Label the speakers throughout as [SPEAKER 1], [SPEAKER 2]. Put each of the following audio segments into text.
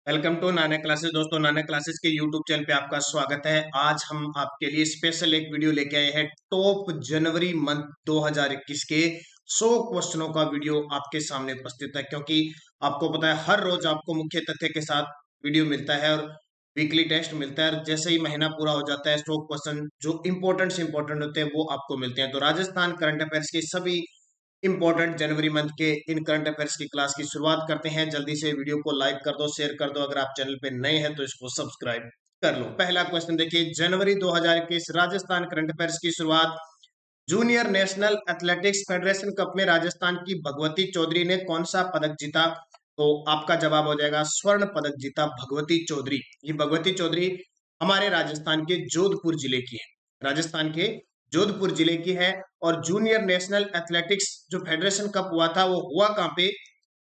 [SPEAKER 1] Welcome to Nana classes. दोस्तों, नाना classes के YouTube channel पे आपका स्वागत है। आज हम आपके लिए स्पेशल एक वीडियो लेके आए हैं। टॉप जनवरी मंथ 2021 के 100 क्वेश्चनों का वीडियो आपके सामने उपस्थित है, क्योंकि आपको पता है हर रोज आपको मुख्य तथ्य के साथ वीडियो मिलता है और वीकली टेस्ट मिलता है। और जैसे ही महीना पूरा हो जाता है, 100 क्वेश्चन जो इंपॉर्टेंट से इंपॉर्टेंट होते हैं वो आपको मिलते हैं। तो राजस्थान करंट अफेयर्स के सभी इंपॉर्टेंट जनवरी मंथ के इन करंट अफेयर्स की क्लास की शुरुआत करते हैं। जल्दी से वीडियो को लाइक कर दो, शेयर कर दो। अगर आप चैनल पे नए हैं तो इसको सब्सक्राइब कर लो। पहला क्वेश्चन देखिए, जनवरी 2021 राजस्थान करंट अफेयर्स की शुरुआत। Junior national athletics federation cup में राजस्थान की भगवती चौधरी ने कौन सा पदक जीता? तो आपका जवाब हो जाएगा स्वर्ण पदक जीता भगवती चौधरी। ये भगवती चौधरी हमारे राजस्थान के जोधपुर जिले की है। राजस्थान के जोधपुर जिले की है। और जूनियर नेशनल एथलेटिक्स जो फेडरेशन कप हुआ था वो हुआ कहाँ पे?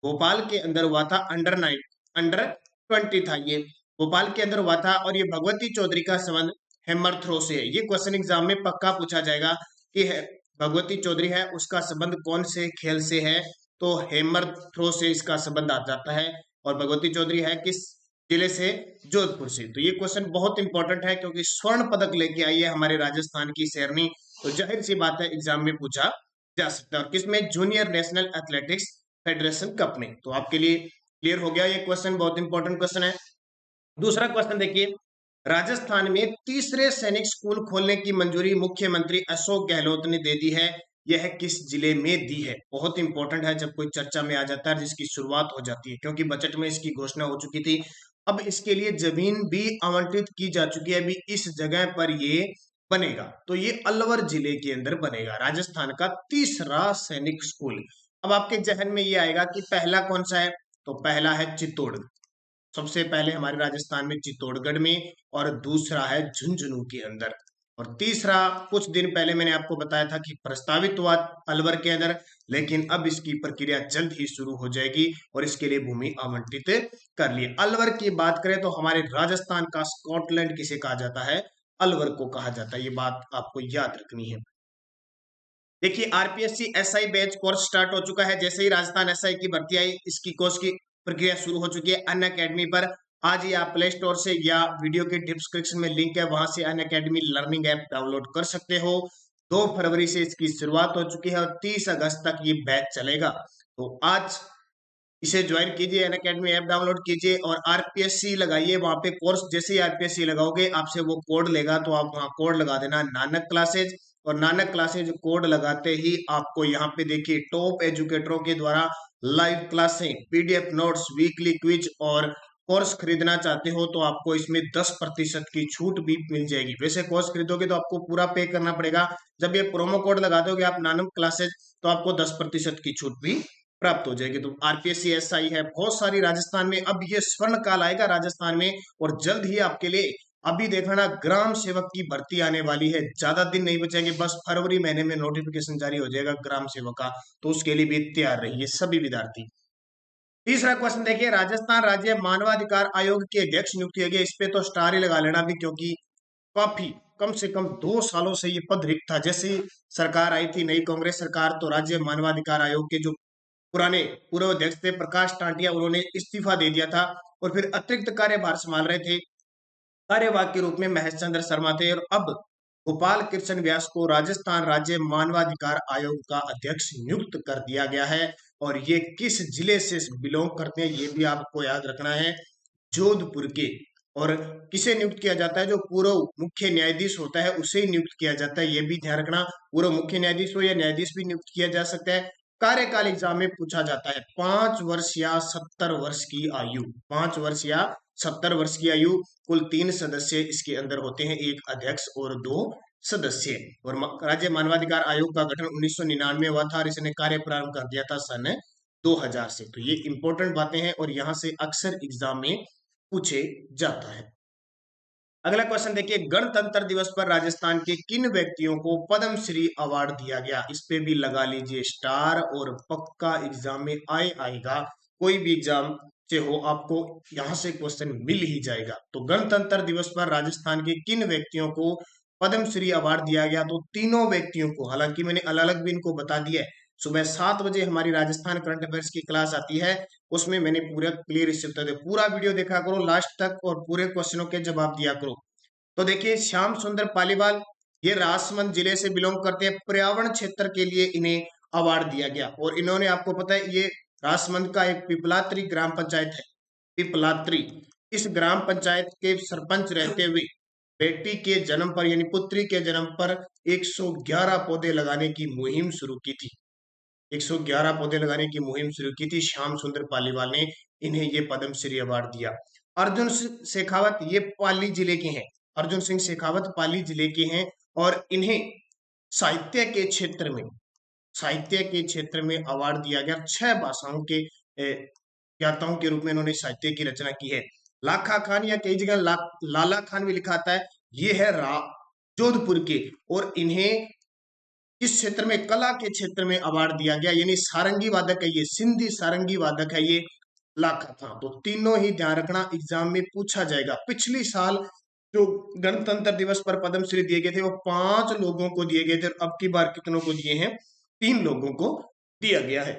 [SPEAKER 1] भोपाल के अंदर हुआ था। अंडर 20 था ये, भोपाल के अंदर हुआ था। और ये भगवती चौधरी का संबंध हैमर थ्रो से है। ये क्वेश्चन एग्जाम में पक्का पूछा जाएगा कि है भगवती चौधरी है, उसका संबंध कौन से खेल से है? तो हैमर थ्रो से इसका संबंध आ जाता है। और भगवती चौधरी है किस जिले से? जोधपुर से। तो ये क्वेश्चन बहुत इंपॉर्टेंट है, क्योंकि स्वर्ण पदक लेके आई है हमारे राजस्थान की शेरनी। तो जाहिर सी बात है एग्जाम में पूछा जा सकता है। और किसमें? Junior national athletics federation cup में। तो आपके लिए क्लियर हो गया ये क्वेश्चन, बहुत इंपॉर्टेंट क्वेश्चन है। दूसरा क्वेश्चन देखिए, राजस्थान में तीसरे सैनिक स्कूल खोलने की मंजूरी मुख्यमंत्री अशोक गहलोत ने दे दी है। यह किस जिले में दी है? बहुत इंपॉर्टेंट है जब कोई चर्चा में आ जाता है जिसकी शुरुआत हो जाती है, क्योंकि बजट में इसकी घोषणा हो चुकी थी। अब इसके लिए जमीन भी आवंटित की जा चुकी है। अभी इस जगह पर ये बनेगा। तो ये अलवर जिले के अंदर बनेगा, राजस्थान का तीसरा सैनिक स्कूल। अब आपके जहन में ये आएगा कि पहला कौन सा है? तो पहला है चित्तौड़गढ़। सबसे पहले हमारे राजस्थान में चित्तौड़गढ़ में, और दूसरा है झुंझुनू के अंदर। और तीसरा कुछ दिन पहले मैंने आपको बताया था कि प्रस्तावित हुआ अलवर के अंदर, लेकिन अब इसकी प्रक्रिया जल्द ही शुरू हो जाएगी और इसके लिए भूमि आवंटित कर ली। अलवर की बात करें तो हमारे राजस्थान का स्कॉटलैंड किसे कहा जाता है? अलवर को कहा जाता है। ये बात आपको याद रखनी है। देखिए, RPSC SI batch course start हो चुका है। जैसे ही राजस्थान एसआई की भर्ती आई, इसकी कोर्स की प्रक्रिया शुरू हो चुकी है अन अकेडमी पर। आज ही आप प्ले स्टोर से या वीडियो के डिस्क्रिप्शन में लिंक है, वहां से अन अकेडमी लर्निंग ऐप डाउनलोड कर सकते हो। 2 फरवरी से इसकी शुरुआत हो चुकी है और 30 अगस्त तक ये बैच चलेगा। तो आज इसे ज्वाइन कीजिए, अन अकेडमी ऐप डाउनलोड कीजिए और आरपीएससी लगाइए। वहां पे कोर्स जैसे ही आरपीएससी लगाओगे आपसे वो कोड लेगा, तो आप वहां कोड लगा देना नानक क्लासेज। और नानक क्लासेज कोड लगाते ही आपको यहाँ पे देखिए टॉप एजुकेटरों के द्वारा लाइव क्लासें, पीडीएफ नोट्स, वीकली क्विज और कोर्स खरीदना चाहते हो तो आपको इसमें 10% की छूट भी मिल जाएगी। वैसे कोर्स खरीदोगे तो आपको पूरा पे करना पड़ेगा। जब ये प्रोमो कोड लगा दोगे आप नानक क्लासेज, तो आपको 10% की छूट भी प्राप्त हो जाएगी। तो आरपीएससी एसआई है बहुत सारी राजस्थान में। अब ये स्वर्ण काल आएगा राजस्थान में, और जल्द ही आपके लिए अभी देखना ग्राम सेवक की भर्ती आने वाली है। ज्यादा दिन नहीं बचेंगे, बस फरवरी महीने में नोटिफिकेशन जारी हो जाएगा ग्राम सेवक का। तो उसके लिए भी तैयार रहिए सभी विद्यार्थी। तीसरा क्वेश्चन देखिए, राजस्थान राज्य मानवाधिकार आयोग के अध्यक्ष नियुक्त किए गए। इस पे तो स्टार ही लगा लेना भी, क्योंकि काफी कम से कम 2 सालों से ये पद रिक्त था। जैसे ही सरकार आई थी नई कांग्रेस सरकार, तो राज्य मानवाधिकार आयोग के जो पुराने पूर्व अध्यक्ष थे प्रकाश टांटिया, उन्होंने इस्तीफा दे दिया था और फिर अतिरिक्त कार्यभार संभाल रहे थे। कार्यवाहक के रूप में महेश चंद्र शर्मा थे। और अब गोपाल कृष्ण व्यास को राजस्थान राज्य मानवाधिकार आयोग का अध्यक्ष नियुक्त कर दिया गया है। और ये किस जिले से बिलोंग करते हैं ये भी आपको याद रखना है, जोधपुर के। और किसे नियुक्त किया जाता है? जो पूर्व मुख्य न्यायाधीश होता है उसे ही नियुक्त किया जाता है, ये भी ध्यान रखना। पूर्व मुख्य न्यायाधीश हो या न्यायाधीश भी नियुक्त किया जा सकता है। कार्यकाल एग्जाम में पूछा जाता है 5 वर्ष या 70 वर्ष की आयु। 5 वर्ष या 70 वर्ष की आयु। कुल 3 सदस्य इसके अंदर होते हैं, एक अध्यक्ष और 2 सदस्य। और राज्य मानवाधिकार आयोग का गठन 1999 हुआ था और इसने कार्य प्रारंभ कर दिया था सन 2000 से। तो ये इंपॉर्टेंट बातें हैं और यहां से अक्सर एग्जाम में पूछे जाता है। अगला क्वेश्चन देखिए, गणतंत्र दिवस पर राजस्थान के किन व्यक्तियों को पद्मश्री अवार्ड दिया गया? इस पे भी लगा लीजिए स्टार, और पक्का एग्जाम में आएगा। कोई भी एग्जाम से हो आपको यहां से क्वेश्चन मिल ही जाएगा। तो गणतंत्र दिवस पर राजस्थान के किन व्यक्तियों को पद्मश्री अवार्ड दिया गया? तो तीनों व्यक्तियों को, हालांकि मैंने अलग अलग भी इनको बता दिया है। सुबह 7 बजे हमारी राजस्थान करंट अफेयर्स की क्लास आती है, उसमें मैंने पूरा क्लियर इससे उत्तर दे, पूरा वीडियो देखा करो लास्ट तक और पूरे क्वेश्चनों के जवाब दिया करो। तो देखिए श्याम सुंदर पालीवाल, ये राजसमंद जिले से बिलोंग करते हैं। पर्यावरण क्षेत्र के लिए इन्हें अवार्ड दिया गया और इन्होंने, आपको पता है, ये राजसमंद का एक पिपलात्री ग्राम पंचायत है, पिपलात्री। इस ग्राम पंचायत के सरपंच रहते हुए बेटी के जन्म पर यानी पुत्री के जन्म पर 111 पौधे लगाने की मुहिम शुरू की थी। 111 पौधे लगाने की मुहिम शुरू की थी श्याम सुंदर पालीवाल ने, इन्हें ये पद्मश्री अवार्ड दिया। अर्जुन शेखावत, ये पाली जिले के हैं, अर्जुन सिंह शेखावत पाली जिले के हैं और इन्हें साहित्य के क्षेत्र में, साहित्य के क्षेत्र में अवार्ड दिया गया। 6 भाषाओं के ज्ञाताओं के रूप में इन्होंने साहित्य की रचना की है। लाखा खान, या कई जगह लाला खान भी लिखा आता है, ये है जोधपुर के, और इन्हें इस क्षेत्र में, कला के क्षेत्र में अवार्ड दिया गया, यानी सारंगी वादक है ये, सिंधी सारंगी वादक है ये लाखा था। तो तीनों ही ध्यान रखना, एग्जाम में पूछा जाएगा। पिछली साल जो गणतंत्र दिवस पर पद्मश्री दिए गए थे वो 5 लोगों को दिए गए थे, अब की बार कितनों को दिए हैं? 3 लोगों को दिया गया है।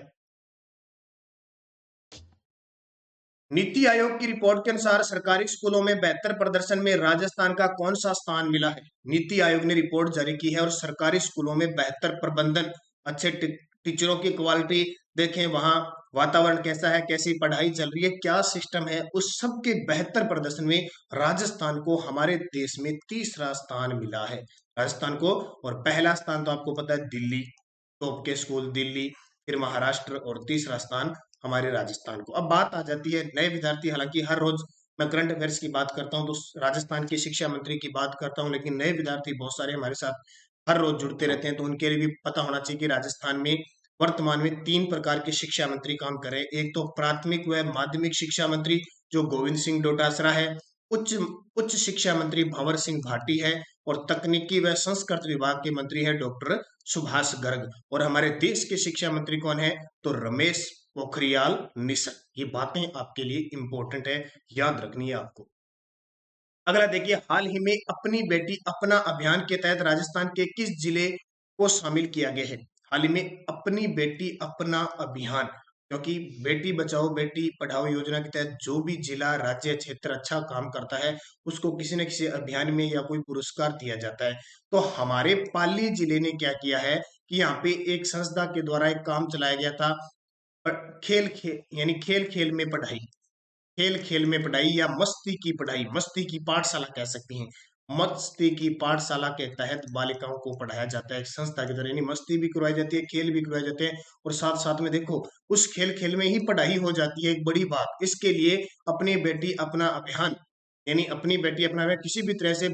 [SPEAKER 1] नीति आयोग की रिपोर्ट के अनुसार सरकारी स्कूलों में बेहतर प्रदर्शन में राजस्थान का कौन सा स्थान मिला है? नीति आयोग ने रिपोर्ट जारी की है और सरकारी स्कूलों में बेहतर प्रबंधन, अच्छे टीचरों की क्वालिटी देखें, वहां वातावरण कैसा है, कैसी पढ़ाई चल रही है, क्या सिस्टम है, उस सब के बेहतर प्रदर्शन में राजस्थान को हमारे देश में तीसरा स्थान मिला है, राजस्थान को। और पहला स्थान तो आपको पता है दिल्ली, टॉप के स्कूल दिल्ली, फिर महाराष्ट्र और तीसरा स्थान हमारे राजस्थान को। अब बात आ जाती है नए विद्यार्थी, हालांकि हर रोज मैं करंट अफेयर्स की बात करता हूं तो राजस्थान के शिक्षा मंत्री की बात करता हूं, लेकिन नए विद्यार्थी बहुत सारे हमारे साथ हर रोज जुड़ते रहते हैं, तो उनके लिए भी पता होना चाहिए कि राजस्थान में वर्तमान में 3 प्रकार के शिक्षा मंत्री काम कर रहे हैं। एक तो प्राथमिक व माध्यमिक शिक्षा मंत्री जो गोविंद सिंह डोटासरा है, उच्च उच्च शिक्षा मंत्री भंवर सिंह भाटी है, और तकनीकी व संस्कृत विभाग के मंत्री है डॉक्टर सुभाष गर्ग। और हमारे देश के शिक्षा मंत्री कौन है? तो रमेश पोखरियाल निशंक। ये बातें आपके लिए इंपॉर्टेंट है, याद रखनी है आपको। अगला देखिए, हाल ही में अपनी बेटी अपना अभियान के तहत राजस्थान के किस जिले को शामिल किया गया है? हाल ही में अपनी बेटी अपना अभियान, क्योंकि बेटी बचाओ बेटी पढ़ाओ योजना के तहत जो भी जिला, राज्य, क्षेत्र अच्छा काम करता है उसको किसी न किसी अभियान में या कोई पुरस्कार दिया जाता है। तो हमारे पाली जिले ने क्या किया है कि यहाँ पे एक संस्था के द्वारा एक काम चलाया गया था, खेल खेल यानी खेल खेल में पढ़ाई, खेल खेल में पढ़ाई या मस्ती की पढ़ाई, मस्ती की पाठशाला कह सकती हैं। मस्ती की पाठशाला के तहत बालिकाओं को पढ़ाया जाता है एक संस्था के द्वारा, यानी मस्ती भी करवाई जाती है, खेल भी करवाए जाते हैं, और साथ साथ में देखो उस खेल खेल में ही पढ़ाई हो जाती है, एक बड़ी बात। इसके लिए अपनी बेटी अपना अभियान, यानी अपनी बेटी अपना अभियान, किसी भी तरह से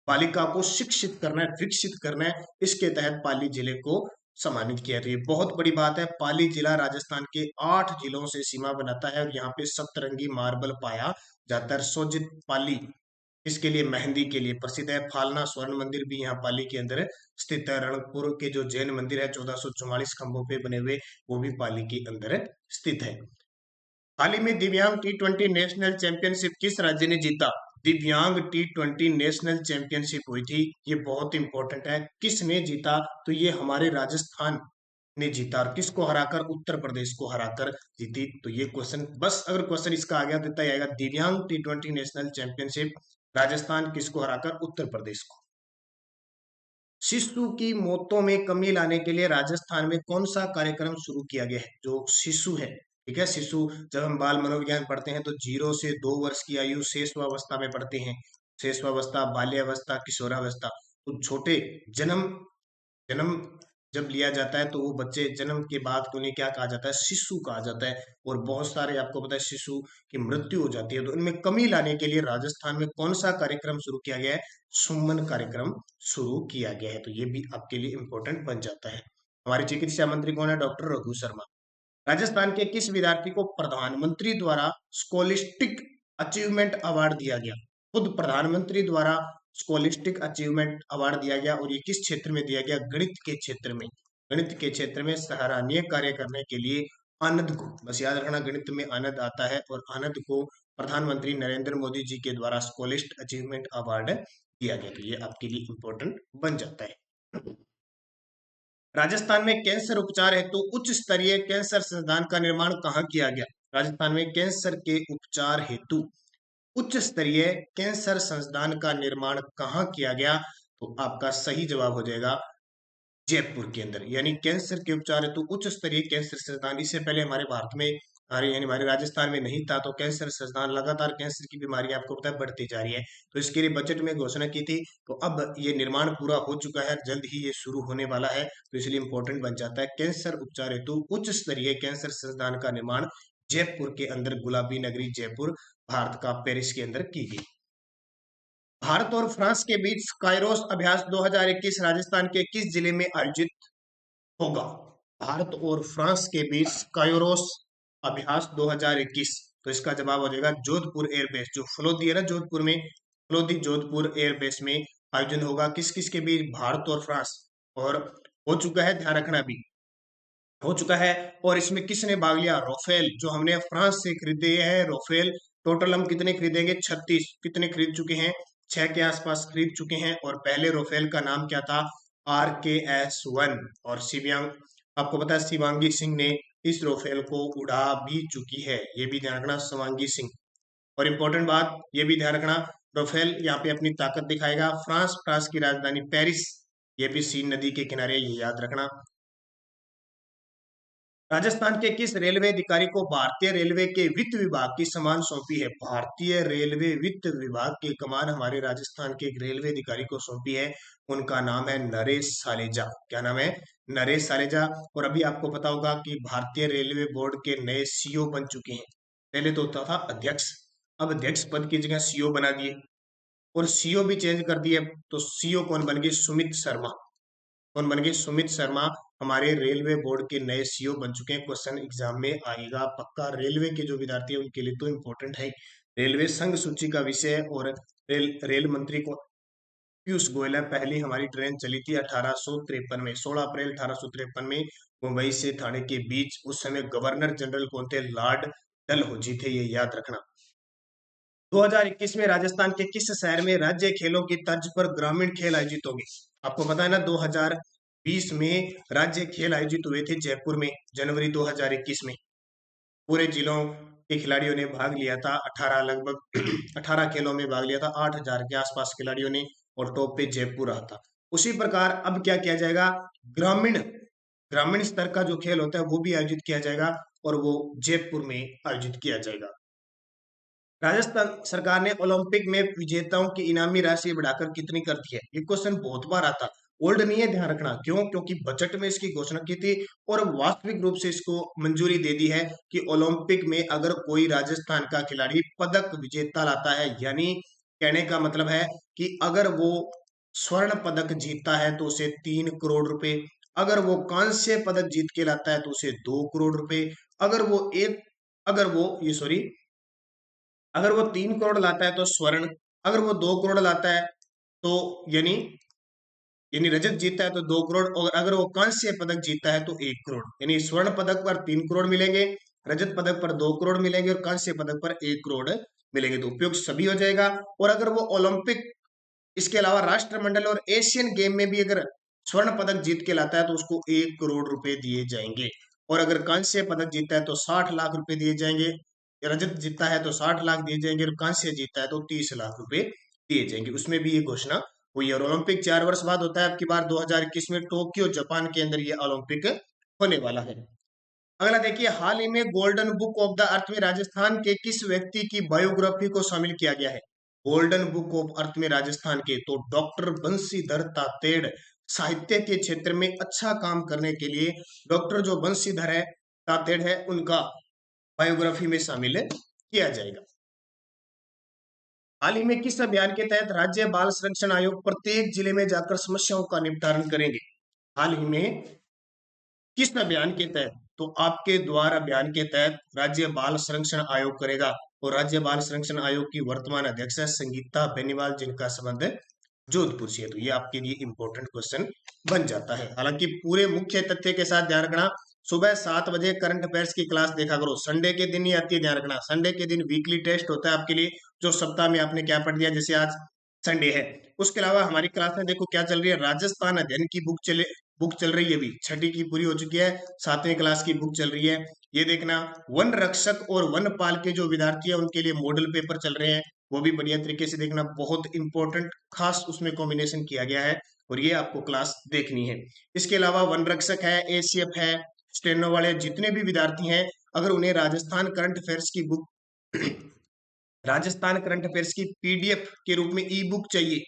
[SPEAKER 1] बालिका को शिक्षित करना है, विकसित करना है, इसके तहत पाली जिले को सम्मानित किया। तो ये बहुत बड़ी बात है। पाली जिला राजस्थान के 8 जिलों से सीमा बनाता है और यहाँ पे सतरंगी मार्बल पाया जाता है। सोजित पाली इसके लिए, मेहंदी के लिए प्रसिद्ध है। फालना स्वर्ण मंदिर भी यहाँ पाली के अंदर स्थित है। रणकपुर के जो जैन मंदिर है 1444 खंभों पे बने हुए, वो भी पाली के अंदर स्थित है। हाल ही में दिव्यांग T20 नेशनल चैंपियनशिप किस राज्य ने जीता? दिव्यांग T20 नेशनल चैंपियनशिप हुई थी, ये बहुत इंपॉर्टेंट है। किसने जीता? तो ये हमारे राजस्थान ने जीता। और किसको हराकर? उत्तर प्रदेश को हराकर जीती। तो ये क्वेश्चन, बस अगर क्वेश्चन इसका आ गया तो आएगा दिव्यांग T20 नेशनल चैंपियनशिप राजस्थान किसको हराकर? उत्तर प्रदेश को। शिशु की मौतों में कमी लाने के लिए राजस्थान में कौन सा कार्यक्रम शुरू किया गया है? जो शिशु है, ठीक है, शिशु, जब हम बाल मनोविज्ञान पढ़ते हैं तो 0 से 2 वर्ष की आयु शेषवावस्था में पढ़ते हैं। शेषवावस्था, बाल्यावस्था, किशोरावस्था। तो छोटे जन्म जन्म जब लिया जाता है तो वो बच्चे जन्म के बाद तो उन्हें क्या कहा जाता है? शिशु कहा जाता है। और बहुत सारे, आपको पता है, शिशु की मृत्यु हो जाती है। तो इनमें कमी लाने के लिए राजस्थान में कौन सा कार्यक्रम शुरू किया गया है? सुमन कार्यक्रम शुरू किया गया है। तो ये भी आपके लिए इंपॉर्टेंट बन जाता है। हमारे चिकित्सा मंत्री कौन है? डॉक्टर रघु शर्मा। राजस्थान के किस विद्यार्थी को प्रधानमंत्री द्वारा स्कॉलिस्टिक अचीवमेंट अवार्ड दिया गया? खुद प्रधानमंत्री द्वारा स्कॉलिस्टिक अचीवमेंट अवार्ड दिया गया, और ये किस क्षेत्र में दिया गया? गणित के क्षेत्र में। गणित के क्षेत्र में सराहनीय कार्य करने के लिए आनंद को, बस याद रखना गणित में आनंद आता है, और आनंद को प्रधानमंत्री नरेंद्र मोदी जी के द्वारा स्कॉलिस्ट अचीवमेंट अवार्ड दिया गया। तो ये आपके लिए इंपॉर्टेंट बन जाता है। राजस्थान में कैंसर उपचार हेतु उच्च स्तरीय कैंसर संस्थान का निर्माण कहाँ किया गया? राजस्थान में कैंसर के उपचार हेतु उच्च स्तरीय कैंसर संस्थान का निर्माण कहाँ किया गया? तो आपका सही जवाब हो जाएगा जयपुर के अंदर। यानी कैंसर के उपचार हेतु उच्च स्तरीय कैंसर संस्थान, इससे पहले हमारे भारत में यानी हमारे राजस्थान में नहीं था। तो कैंसर संस्थान लगातार कैंसर की बीमारी आपको पता है बढ़ती जा रही है, तो इसके लिए बजट में घोषणा की थी। तो अब ये निर्माण पूरा हो चुका है, जल्द ही ये शुरू होने वाला है, तो इसलिए इंपॉर्टेंट बन जाता है कैंसर उपचार हेतु उच्च स्तरीय कैंसर संस्थान का निर्माण जयपुर के अंदर, गुलाबी नगरी जयपुर, भारत का पेरिस के अंदर की गई। भारत और फ्रांस के बीच कायरोस अभ्यास 2021 राजस्थान के किस जिले में आयोजित होगा? भारत और फ्रांस के बीच कायरोस अभ्यास 2021, तो इसका जवाब हो जाएगा जोधपुर एयरबेस, जो फलोदी है ना जोधपुर में, फलोदी जोधपुर एयरबेस में आयोजन होगा। किस किस के बीच? भारत और फ्रांस। और हो चुका है, ध्यान रखना, भी हो चुका है। और इसमें किसने भाग लिया? राफेल, जो हमने फ्रांस से खरीदे हैं राफेल। टोटल हम कितने खरीदेंगे? 36। कितने खरीद चुके हैं? 6 के आसपास खरीद चुके हैं। और पहले राफेल का नाम क्या था? RKS-1। और शिव्यांग, आपको पता है शिवांगी सिंह ने इस राफेल को उड़ा भी चुकी है, ये भी ध्यान रखना, शिवांगी सिंह। और इंपॉर्टेंट बात ये भी ध्यान रखना, राफेल यहाँ पे अपनी ताकत दिखाएगा। फ्रांस, फ्रांस की राजधानी पेरिस, ये भी सीन नदी के किनारे, ये याद रखना। राजस्थान के किस रेलवे अधिकारी को भारतीय रेलवे के वित्त विभाग की कमान सौंपी है? भारतीय रेलवे वित्त विभाग की कमान हमारे राजस्थान के एक रेलवे अधिकारी को सौंपी है, उनका नाम है नरेश सालेजा। क्या नाम है? नरेश सालेजा। और अभी आपको पता होगा कि भारतीय रेलवे बोर्ड के नए सीईओ बन चुके हैं। पहले तो होता था अध्यक्ष, अब अध्यक्ष पद की जगह सीईओ बना दिए, और सीईओ भी चेंज कर दिए। तो सीईओ कौन बन गए? सुमित शर्मा। कौन बन गए? सुमित शर्मा हमारे रेलवे बोर्ड के नए सीईओ बन चुके हैं। क्वेश्चन एग्जाम में आएगा पक्का, रेलवे के जो विद्यार्थी है उनके लिए तो इम्पोर्टेंट है। रेलवे संघ सूची का विषय है। और रेल मंत्री को पीयूष गोयल है। पहली हमारी ट्रेन चली थी 1853 में, 16 अप्रैल 1853 में, मुंबई से ठाणे के बीच। उस समय गवर्नर जनरल कौन थे? लॉर्ड डलहौजी थे, ये याद रखना। 2021 में राजस्थान के किस शहर में राज्य खेलों की तर्ज पर ग्रामीण खेल आयोजित होंगे? आपको पता है ना, 2020 में राज्य खेल आयोजित हुए थे जयपुर में, जनवरी 2021 में। पूरे जिलों के खिलाड़ियों ने भाग लिया था, 18 लगभग 18 खेलों में भाग लिया था, 8,000 के आसपास खिलाड़ियों ने, और टॉप पे जयपुर रहा था। उसी प्रकार अब क्या किया जाएगा? ग्रामीण ग्रामीण स्तर का जो खेल होता है वो भी आयोजित किया जाएगा, और वो जयपुर में आयोजित किया जाएगा। राजस्थान सरकार ने ओलंपिक में विजेताओं की इनामी राशि बढ़ाकर कितनी कर दी है? ये क्वेश्चन बहुत बार आता, ओल्ड नहीं है, ध्यान रखना। क्यों? क्योंकि बजट में इसकी घोषणा की थी, और वास्तविक रूप से इसको मंजूरी दे दी है कि ओलंपिक में अगर कोई राजस्थान का खिलाड़ी पदक विजेता लाता है, यानी कहने का मतलब है कि अगर वो स्वर्ण पदक जीतता है तो उसे 3 करोड़ रुपए, अगर वो कांस्य पदक जीत के लाता है तो उसे 2 करोड़ रुपए, अगर वो एक अगर वो ये सॉरी अगर वो 3 करोड़ लाता है तो स्वर्ण, अगर वो 2 करोड़ लाता है तो यानी यानी रजत जीतता है तो 2 करोड़, और अगर वो कांस्य पदक जीतता है तो 1 करोड़। यानी स्वर्ण पदक पर 3 करोड़ मिलेंगे, रजत पदक पर 2 करोड़ मिलेंगे, और कांस्य पदक पर 1 करोड़ मिलेंगे। तो उपयुक्त सभी हो जाएगा। और अगर वो ओलंपिक, इसके अलावा राष्ट्रमंडल और एशियन गेम में भी अगर स्वर्ण पदक जीत के लाता है तो उसको 1 करोड़ रुपए दिए जाएंगे। और अगर कांस्य पदक जीतता है तो 60 लाख रुपए दिए जाएंगे, रजत जीतता है तो 60 लाख दिए जाएंगे, और कांस्य जीतता है तो 30 लाख रुपए दिए जाएंगे। उसमें भी ये घोषणा हुई है। और ओलंपिक 4 वर्ष बाद होता है, अब की बार 2021 में टोक्यो जापान के अंदर ये ओलंपिक होने वाला है। अगला देखिए, हाल ही में golden book of the earth में राजस्थान के किस व्यक्ति की बायोग्राफी को शामिल किया गया है? गोल्डन बुक ऑफ अर्थ में राजस्थान के तो डॉक्टर बंशीधर तातेड़, साहित्य के क्षेत्र में अच्छा काम करने के लिए डॉक्टर जो बंशीधर है तातेड़ है, उनका बायोग्राफी में शामिल किया जाएगा। हाल ही में किस अभियान के तहत राज्य बाल संरक्षण आयोग प्रत्येक जिले में जाकर समस्याओं का निपटारण करेंगे? हाल ही में किस अभियान के तहत? तो आपके द्वार अभियान के तहत राज्य बाल संरक्षण आयोग करेगा। और राज्य बाल संरक्षण आयोग की वर्तमान अध्यक्ष है संगीता बेनीवाल, जिनका संबंध जोधपुर से है। तो ये आपके लिए इंपॉर्टेंट क्वेश्चन बन जाता है। हालांकि पूरे मुख्य तथ्य के साथ ध्यान रखना, सुबह 7 बजे करंट अफेयर्स की क्लास देखा करो। संडे के दिन ही आती है, ध्यान रखना। संडे के दिन वीकली टेस्ट होता है आपके लिए, जो सप्ताह में आपने क्या पढ़ दिया, जैसे आज संडे है। उसके अलावा हमारी क्लास में देखो क्या चल रही है, राजस्थान अध्ययन की बुक चले बुक चल रही है, अभी छठी की पूरी हो चुकी है, 7वीं क्लास की बुक चल रही है। ये देखना, वन रक्षक और वनपाल के जो विद्यार्थी है उनके लिए मॉडल पेपर चल रहे हैं, वो भी बढ़िया तरीके से देखना, बहुत इंपॉर्टेंट खास उसमें कॉम्बिनेशन किया गया है और ये आपको क्लास देखनी है। इसके अलावा वन रक्षक है, एसीएफ है, स्टेनो वाले जितने भी विद्यार्थी हैं, अगर उन्हें राजस्थान करंट अफेयर्स की बुक राजस्थान करंट अफेयर्स की पीडीएफ के रूप में ई बुक चाहिए,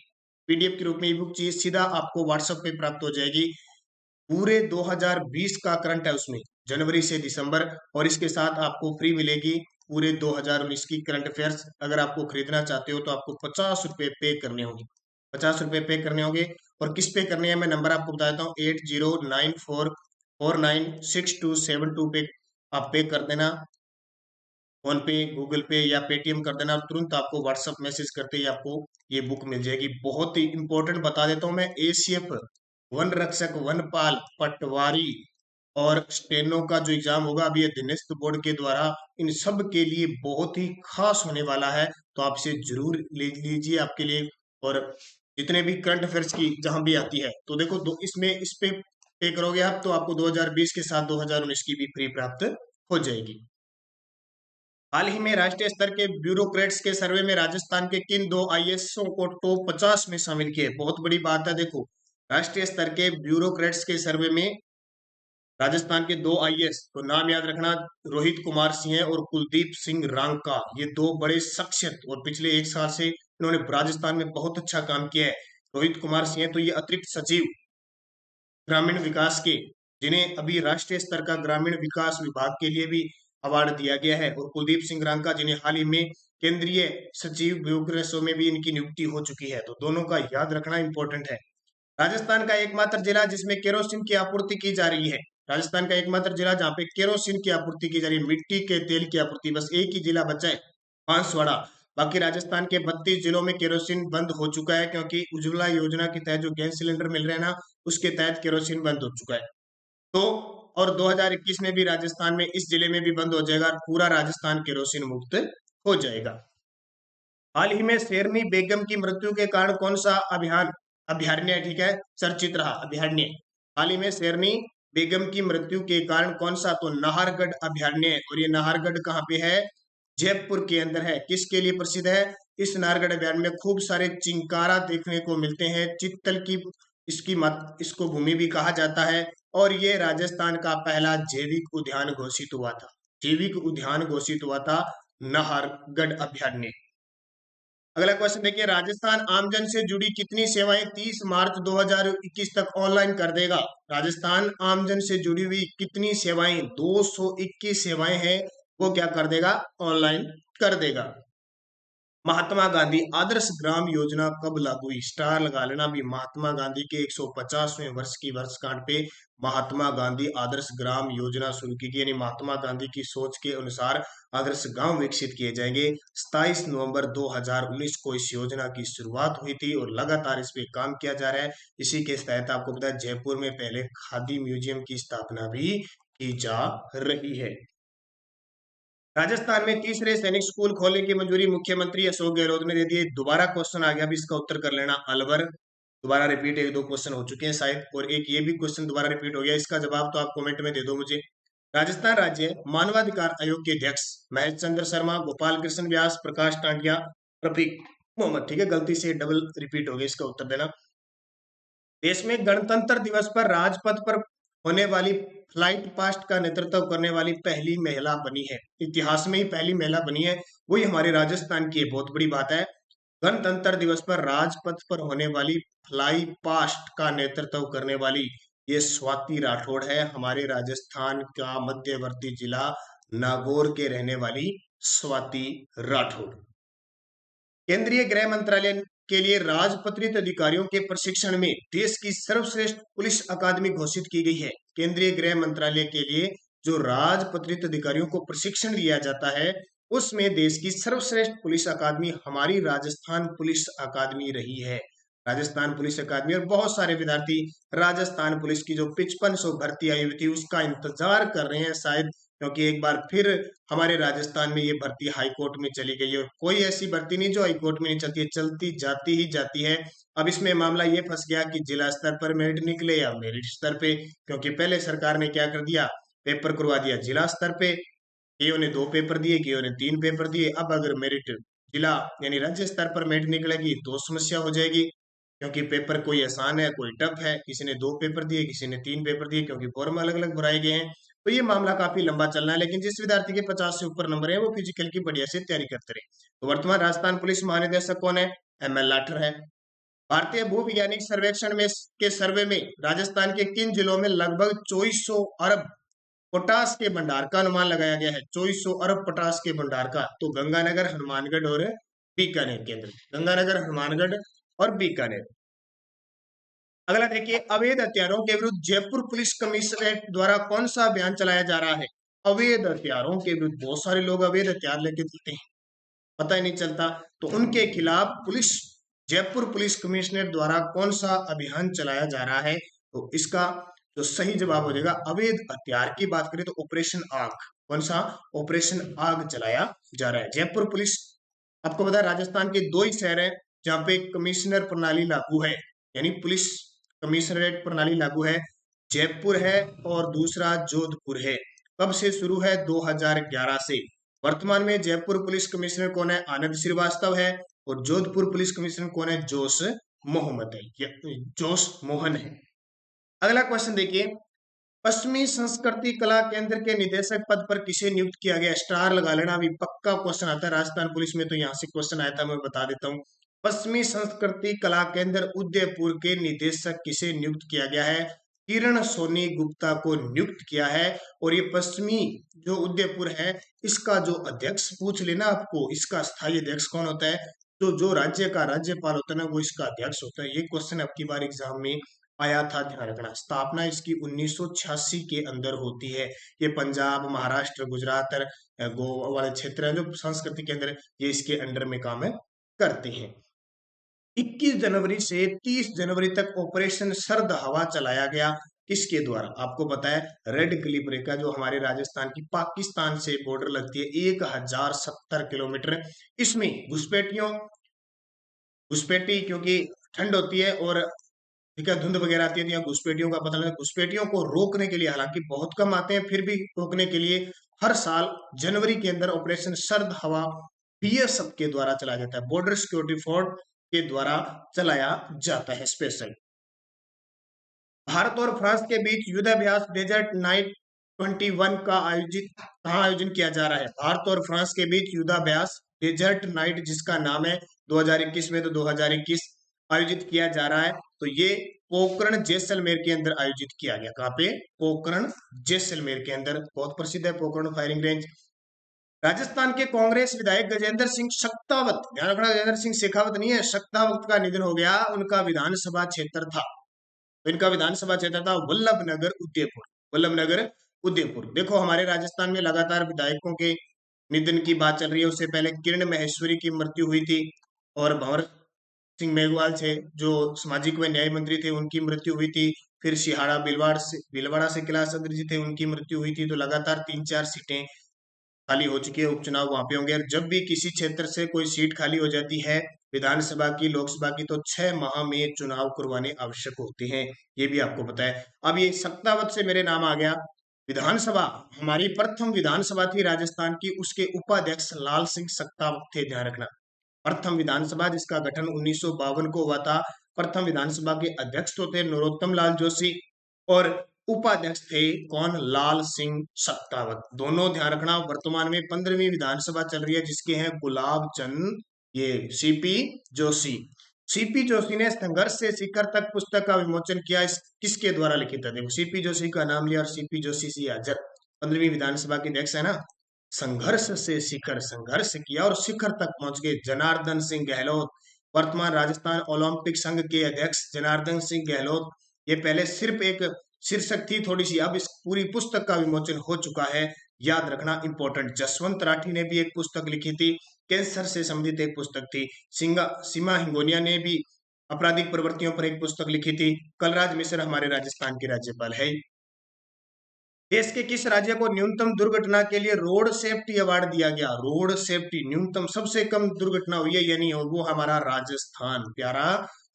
[SPEAKER 1] पीडीएफ के रूप में ई बुक चाहिए, सीधा आपको व्हाट्सएप पे प्राप्त हो जाएगी। पूरे 2020 का करंट है उसमें, जनवरी से दिसंबर, और इसके साथ आपको फ्री मिलेगी पूरे 2019 की करंट अफेयर्स। अगर आपको खरीदना चाहते हो तो आपको 50 रुपये पे करने होंगे, 50 रुपये पे करने होंगे। और किस पे करने हैं मैं नंबर आपको बता देता हूँ, 8094496272 पे आप पे कर देना, फोन पे, गूगल पे या पेटीएम कर देना, तुरंत आपको व्हाट्सएप मैसेज करते ही आपको ये बुक मिल जाएगी। बहुत ही इंपॉर्टेंट बता देता हूँ मैं, एसीएफ, वन रक्षक, वनपाल, पटवारी और स्टेनो का जो एग्जाम होगा अभी अधीनस्थ बोर्ड के द्वारा, इन सब के लिए बहुत ही खास होने वाला है, तो आप इसे जरूर ले लीजिए आपके लिए। और जितने भी करंट अफेयर्स की जहां भी आती है तो देखो इसमें इस पे करोगे आप तो आपको 2020 के साथ 2019 की भी फ्री प्राप्त हो जाएगी। हाल ही में राष्ट्रीय स्तर के ब्यूरोक्रेट्स के सर्वे में राजस्थान के किन 2 आईएएसओ को टॉप 50 में शामिल किए? बहुत बड़ी बात है। देखो, राष्ट्रीय स्तर के ब्यूरोक्रेट्स के सर्वे में राजस्थान के 2 आईएएस, तो नाम याद रखना, रोहित कुमार सिंह और कुलदीप सिंह रांका, ये 2 बड़े शख्सियत और पिछले 1 साल से इन्होंने राजस्थान में बहुत अच्छा काम किया है। रोहित कुमार सिंह तो ये अतिरिक्त सचिव ग्रामीण विकास के, जिन्हें अभी राष्ट्रीय स्तर का ग्रामीण विकास विभाग के लिए भी अवार्ड दिया गया है, और कुलदीप सिंह रांका जिन्हें हाल ही में केंद्रीय सचिव ब्यूरोक्रेसी में भी इनकी नियुक्ति हो चुकी है, तो दोनों का याद रखना इंपॉर्टेंट है। राजस्थान का एकमात्र जिला जिसमें केरोसिन की आपूर्ति की जा रही है, राजस्थान का एकमात्र जिला जहाँ पे केरोसिन की आपूर्ति की जा रही है, मिट्टी के तेल की आपूर्ति, बस एक ही जिला बचा है, बांसवाड़ा। बाकी राजस्थान के 32 जिलों में केरोसिन बंद हो चुका है, क्योंकि उज्ज्वला योजना के तहत जो गैस सिलेंडर मिल रहे हैं ना, उसके तहत केरोसिन बंद हो चुका है। तो और 2021 में भी राजस्थान में इस जिले में भी बंद हो जाएगा, पूरा राजस्थान केरोसिन मुक्त हो जाएगा। हाल ही में शेरनी बेगम की मृत्यु के कारण कौन सा अभयारण्य, ठीक है, चर्चित रहा? अभयारण्य, हाल ही में शेरनी बेगम की मृत्यु के कारण कौन सा? तो नाहरगढ़ अभयारण्य, और ये नाहरगढ़ कहाँ पे है? जयपुर के अंदर है। किसके लिए प्रसिद्ध है? इस नाहरगढ़ अभयारण्य में खूब सारे चिंकारा देखने को मिलते हैं, चित्तल की इसको भूमि भी कहा जाता है, और ये राजस्थान का पहला जैविक उद्यान घोषित हुआ था, जैविक उद्यान घोषित हुआ था नाहरगढ़ अभयारण्य। अगला क्वेश्चन देखिए, राजस्थान आमजन से जुड़ी कितनी सेवाएं 30 मार्च 2021 तक ऑनलाइन कर देगा? राजस्थान आमजन से जुड़ी हुई कितनी सेवाएं, 221 सेवाएं हैं, वो क्या कर देगा? ऑनलाइन कर देगा। महात्मा गांधी आदर्श ग्राम योजना कब लागू हुई? स्टार लगा लेना भी, महात्मा गांधी के 150वें वर्ष की वर्षगांठ पे महात्मा गांधी आदर्श ग्राम योजना शुरू की गई, यानी महात्मा गांधी की सोच के अनुसार आदर्श गांव विकसित किए जाएंगे। 27 नवंबर 2019 को इस योजना की शुरुआत हुई थी और लगातार इस पे काम किया जा रहा है। इसी के तहत आपको पता है जयपुर में पहले खादी म्यूजियम की स्थापना भी की जा रही है। राजस्थान में तीसरे सैनिक स्कूल खोलने की मंजूरी मुख्यमंत्री अशोक गहलोत ने दे दी है। दोबारा क्वेश्चन आ गया, भी इसका उत्तर कर लेना। अलवर दोबारा रिपीट, 1-2 क्वेश्चन हो चुके हैं शायद, और एक ये भी क्वेश्चन दोबारा रिपीट हो गया, इसका जवाब तो आप कमेंट में दे दो मुझे। राजस्थान राज्य मानवाधिकार आयोग के अध्यक्ष महेश चंद्र शर्मा, गोपाल कृष्ण व्यास, प्रकाश टांडिया, रफीक मोहम्मद, ठीक है, गलती से डबल रिपीट हो गया, इसका उत्तर देना। देश में गणतंत्र दिवस पर राजपथ पर होने वाली फ्लाइट पास्ट का नेतृत्व करने वाली पहली महिला बनी है, इतिहास में ही पहली महिला बनी है, वही हमारे राजस्थान की है, बहुत बड़ी बात है। गणतंत्र दिवस पर राजपथ पर होने वाली फ्लाई पास्ट का नेतृत्व करने वाली ये स्वाति राठौड़ है, हमारे राजस्थान का मध्यवर्ती जिला नागौर के रहने वाली स्वाति राठौड़। केंद्रीय गृह मंत्रालय के लिए राजपत्रित अधिकारियों के प्रशिक्षण में देश की सर्वश्रेष्ठ पुलिस अकादमी घोषित की गई है। केंद्रीय गृह मंत्रालय के लिए जो राजपत्रित अधिकारियों को प्रशिक्षण दिया जाता है, उसमें देश की सर्वश्रेष्ठ पुलिस अकादमी हमारी राजस्थान पुलिस अकादमी रही है, राजस्थान पुलिस अकादमी। और बहुत सारे विद्यार्थी राजस्थान पुलिस की जो 5500 भर्ती आई हुई थी उसका इंतजार कर रहे हैं, शायद क्योंकि एक बार फिर हमारे राजस्थान में ये भर्ती हाई कोर्ट में चली गई है। कोई ऐसी भर्ती नहीं जो हाई कोर्ट में नहीं चलती है, चलती जाती ही जाती है। अब इसमें मामला ये फंस गया कि जिला स्तर पर मेरिट निकले या मेरिट स्तर पे, क्योंकि पहले सरकार ने क्या कर दिया, पेपर करवा दिया जिला स्तर पे। केओ ने 2 पेपर दिए, केओ ने 3 पेपर दिए। अब अगर मेरिट जिला यानी राज्य स्तर पर मेरिट निकलेगी तो समस्या हो जाएगी, क्योंकि पेपर कोई आसान है कोई टफ है। किसी ने 2 पेपर दिए, किसी ने 3 पेपर दिए, क्योंकि फॉर्म अलग अलग भराए गए हैं। तो ये मामला काफी लंबा चलना है, लेकिन जिस विद्यार्थी के 50 से ऊपर नंबर है वो फिजिकल की बढ़िया से तैयारी करते रहे। तो वर्तमान राजस्थान पुलिस महानिदेशक कौन है? एम एल लाठर है। भारतीय भूवैज्ञानिक सर्वेक्षण में के सर्वे में राजस्थान के किन जिलों में लगभग 2400 अरब पोटास के भंडार का अनुमान लगाया गया है? 2400 अरब पोटास के भंडार का। तो गंगानगर, हनुमानगढ़ और बीकानेर के अंदर, गंगानगर, हनुमानगढ़ और बीकानेर। अगला देखिए, अवैध हथियारों के विरुद्ध जयपुर पुलिस कमिश्नरेट द्वारा कौन सा अभियान चलाया जा रहा है? अवैध हथियारों के विरुद्ध, बहुत सारे लोग अवैध हथियार लेके चलते हैं, पता ही नहीं चलता, तो उनके खिलाफ पुलिस, जयपुर पुलिस कमिश्नरेट द्वारा कौन सा अभियान चलाया जा रहा है? तो इसका जो सही जवाब हो जाएगा, अवैध हथियार की बात करें तो ऑपरेशन आग। कौन सा? ऑपरेशन आग चलाया जा रहा है। जयपुर पुलिस, आपको पता है राजस्थान के 2 ही शहर हैं जहां पे कमिश्नर प्रणाली लागू है, यानी पुलिस कमिश्नरेट प्रणाली लागू है। जयपुर है और दूसरा जोधपुर है। कब से शुरू है? 2011 से। वर्तमान में जयपुर पुलिस कमिश्नर कौन है? आनंद श्रीवास्तव है। और जोधपुर पुलिस कमिश्नर कौन है? जोश मोहम्मद है, जोश मोहन है। अगला क्वेश्चन देखिए, पश्चिमी संस्कृति कला केंद्र के निदेशक पद पर किसे नियुक्त किया गया? स्टार लगा लेना, अभी पक्का क्वेश्चन आता है राजस्थान पुलिस में, तो यहाँ से क्वेश्चन आया था, मैं बता देता हूँ। पश्चिमी संस्कृति कला केंद्र उदयपुर के निदेशक किसे नियुक्त किया गया है? किरण सोनी गुप्ता को नियुक्त किया है। और ये पश्चिमी जो उदयपुर है, इसका जो अध्यक्ष पूछ लेना आपको, इसका स्थायी अध्यक्ष कौन होता है? तो जो राज्य का राज्यपाल होता है ना, वो इसका अध्यक्ष होता है। ये क्वेश्चन अब की बार एग्जाम में आया था, ध्यान रखना। स्थापना इसकी 1986 के अंदर होती है। ये पंजाब, महाराष्ट्र, गुजरात और गोवा वाले क्षेत्र है जो संस्कृति केंद्र, ये इसके अंडर में काम करते हैं। 21 जनवरी से 30 जनवरी तक ऑपरेशन सर्द हवा चलाया गया, किसके द्वारा? आपको पता है रेड क्लिफ रेखा जो हमारे राजस्थान की पाकिस्तान से बॉर्डर लगती है, 1070 किलोमीटर। इसमें घुसपैठी क्योंकि ठंड होती है और ठीक है धुंध वगैरह आती है, तो यहाँ घुसपैठियों का पता लगा। घुसपैठियों को रोकने के लिए, हालांकि बहुत कम आते हैं, फिर भी रोकने के लिए हर साल जनवरी के अंदर ऑपरेशन सर्द हवा बीएसएफ के द्वारा चलाया जाता है, बॉर्डर सिक्योरिटी फोर्स के द्वारा चलाया जाता है स्पेशल। भारत और फ्रांस के बीच युद्धाभ्यास डेजर्ट नाइट 21 का आयोजन किया जा रहा है? भारत और फ्रांस के बीच युद्धाभ्यास डेजर्ट नाइट, जिसका नाम है 2021 में, तो 2021 आयोजित किया जा रहा है। तो ये पोखरण जैसलमेर के अंदर आयोजित किया गया। कहाँ पे? पोखरण जैसलमेर के अंदर, बहुत प्रसिद्ध है पोखरण फायरिंग रेंज। राजस्थान के कांग्रेस विधायक गजेंद्र सिंह शेखावत, ध्यान रखना गजेंद्र सिंह शेखावत नहीं है, शेखावत का निधन हो गया। उनका विधानसभा क्षेत्र था, तो इनका विधानसभा क्षेत्र था वल्लभनगर उदयपुर। वल्लभनगर उदयपुर। देखो हमारे राजस्थान में लगातार विधायकों के निधन की बात चल रही है। उससे पहले किरण माहेश्वरी की मृत्यु हुई थी, और भंवर सिंह मेघवाल थे जो सामाजिक व न्याय मंत्री थे, उनकी मृत्यु हुई थी। फिर सिहाड़ा भीलवाड़ा से कैलाश चंद्र जी थे, उनकी मृत्यु हुई थी। तो लगातार 3-4 सीटें खाली हो चुकी है, उपचुनाव वहां पे होंगे। और जब भी किसी क्षेत्र से कोई सीट खाली हो जाती है विधानसभा की, लोकसभा की, तो 6 माह में चुनाव करवाने आवश्यक होते हैं, ये भी आपको पता है। अब ये शेखावत से मेरे नाम आ गया। विधानसभा, हमारी प्रथम विधानसभा थी राजस्थान की, उसके उपाध्यक्ष लाल सिंह शेखावत थे, ध्यान रखना। प्रथम विधानसभा जिसका गठन 1952 को हुआ था। प्रथम विधानसभा के अध्यक्ष तो थे नरोत्तम लाल जोशी, और उपाध्यक्ष थे कौन? लाल सिंह शेखावत, दोनों, ध्यान रखना। वर्तमान में 15वीं विधानसभा चल रही है, जिसके हैं गुलाब चंद, ये सीपी जोशी। सीपी जोशी ने संघर्ष से शिखर तक पुस्तक का विमोचन किया, इस किसके द्वारा लिखित है? देखो सीपी जोशी का नाम लिया, और सीपी जोशी सी हाजर, 15वीं विधानसभा के अध्यक्ष है ना। संघर्ष से शिखर, संघर्ष किया और शिखर तक पहुंच गए। जनार्दन सिंह गहलोत, वर्तमान राजस्थान ओलंपिक संघ के अध्यक्ष जनार्दन सिंह गहलोत। ये पहले सिर्फ एक शीर्षक थी थोड़ी सी, अब इस पूरी पुस्तक का विमोचन हो चुका है, याद रखना इंपॉर्टेंट। जसवंत राठी ने भी एक पुस्तक लिखी थी, कैंसर से संबंधित एक पुस्तक थी। सीमा हिंगोनिया ने भी आपराधिक प्रवृत्तियों पर एक पुस्तक लिखी थी। कलराज मिश्र हमारे राजस्थान के राज्यपाल है। देश के किस राज्य को न्यूनतम दुर्घटना के लिए रोड सेफ्टी अवार्ड दिया गया? रोड सेफ्टी न्यूनतम सबसे कम दुर्घटना हुई है यानी वो हमारा राजस्थान, प्यारा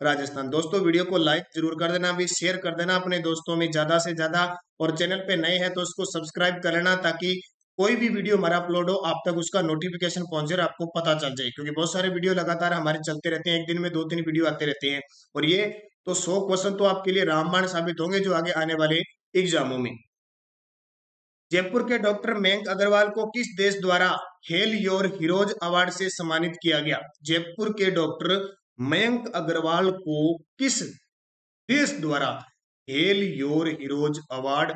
[SPEAKER 1] राजस्थान। दोस्तों वीडियो को लाइक जरूर कर देना, भी शेयर कर देना अपने दोस्तों में ज्यादा से ज्यादा, और चैनल पे नए हैं तो उसको सब्सक्राइब कर लेना ताकि कोई भी वीडियो हमारा अपलोड हो आप तक उसका नोटिफिकेशन पहुंचे और आपको पता चल जाए, क्योंकि बहुत सारे वीडियो लगातार हमारे चलते रहते हैं, एक दिन में 2-3 वीडियो आते रहते हैं। और ये तो 100 क्वेश्चन तो आपके लिए रामबाण साबित होंगे जो आगे आने वाले एग्जामों में। जयपुर के डॉक्टर मयंक अग्रवाल को किस देश द्वारा हेल योर हीरोज अवार्ड से सम्मानित किया गया? जयपुर के डॉक्टर मयंक अग्रवाल को किस देश द्वारा हेल योर हीरोज अवार्ड?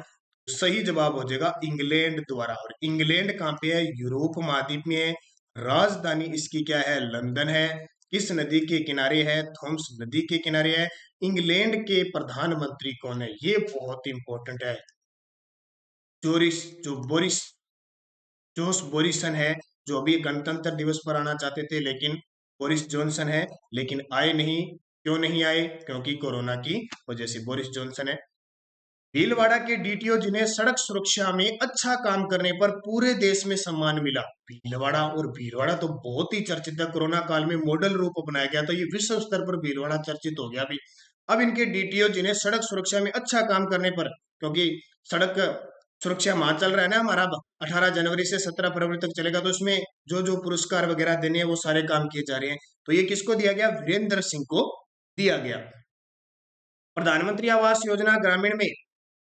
[SPEAKER 1] सही जवाब हो जाएगा इंग्लैंड द्वारा। और इंग्लैंड कहाँ पे है? यूरोप महाद्वीप में है। राजधानी इसकी क्या है? लंदन है। किस नदी के किनारे है? थॉम्स नदी के किनारे है। इंग्लैंड के प्रधानमंत्री कौन है? ये बहुत इंपॉर्टेंट है। जोरिस जो बोरिस जोस बोरिसन है, जो अभी गणतंत्र दिवस पर आना चाहते थे लेकिन बोरिस जॉनसन है, लेकिन आए नहीं। क्यों नहीं आए? क्योंकि कोरोना की वजह से। बोरिस जॉनसन है। भीलवाड़ा के डीटीओ जिन्हें सड़क सुरक्षा में अच्छा काम करने पर पूरे देश में सम्मान मिला। भीलवाड़ा, और भीलवाड़ा तो बहुत ही चर्चित है, कोरोना काल में मॉडल रूप अपनाया गया तो ये विश्व स्तर पर भीलवाड़ा चर्चित हो गया अभी। अब इनके डीटीओ जिन्हें सड़क सुरक्षा में अच्छा काम करने पर, क्योंकि सड़क सुरक्षा माह चल रहा है ना हमारा, 18 जनवरी से 17 फरवरी तक चलेगा, तो इसमें जो जो पुरस्कार वगैरह देने हैं वो सारे काम किए जा रहे हैं। तो ये किसको दिया गया? वीरेंद्र सिंह को दिया गया। प्रधानमंत्री आवास योजना ग्रामीण में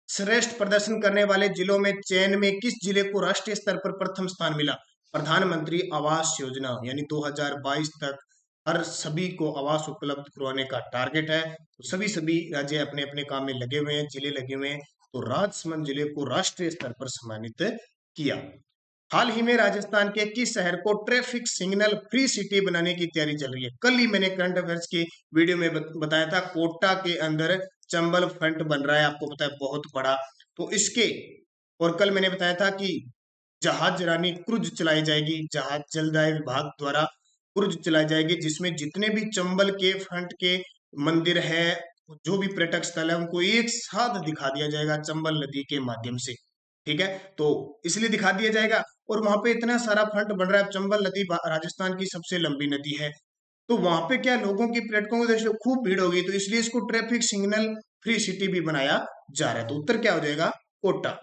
[SPEAKER 1] श्रेष्ठ प्रदर्शन करने वाले जिलों में चयन में किस जिले को राष्ट्रीय स्तर पर प्रथम स्थान मिला? प्रधानमंत्री आवास योजना यानी 2022 तक हर सभी को आवास उपलब्ध करवाने का टारगेट है, तो सभी सभी राज्य अपने अपने काम में लगे हुए हैं, जिले लगे हुए हैं। तो राजसमंद जिले को राष्ट्रीय स्तर पर सम्मानित किया। हाल ही में राजस्थान के किस शहर को ट्रैफिक सिग्नल फ्री सिटी बनाने की तैयारी चल रही है? कल ही मैंने करंट अफेयर्स की वीडियो में बताया था, कोटा के अंदर चंबल फ्रंट बन रहा है, आपको पता है बहुत बड़ा। तो इसके, और कल मैंने बताया था कि जहाज रानी क्रूज चलाई जाएगी, जहाज जलदाय विभाग द्वारा क्रूज चलाई जाएगी, जिसमें जितने भी चंबल के फ्रंट के मंदिर है, जो भी पर्यटक स्थल है, उनको एक साथ दिखा दिया जाएगा चंबल नदी के माध्यम से। ठीक है, तो इसलिए दिखा दिया जाएगा। और वहां पे इतना सारा फ्रंट बन रहा है, चंबल नदी राजस्थान की सबसे लंबी नदी है, तो वहां पे क्या लोगों की, पर्यटकों की दृष्टि से खूब भीड़ होगी, तो इसलिए इसको ट्रैफिक सिग्नल फ्री सिटी भी बनाया जा रहा है। तो उत्तर क्या हो जाएगा? कोटा।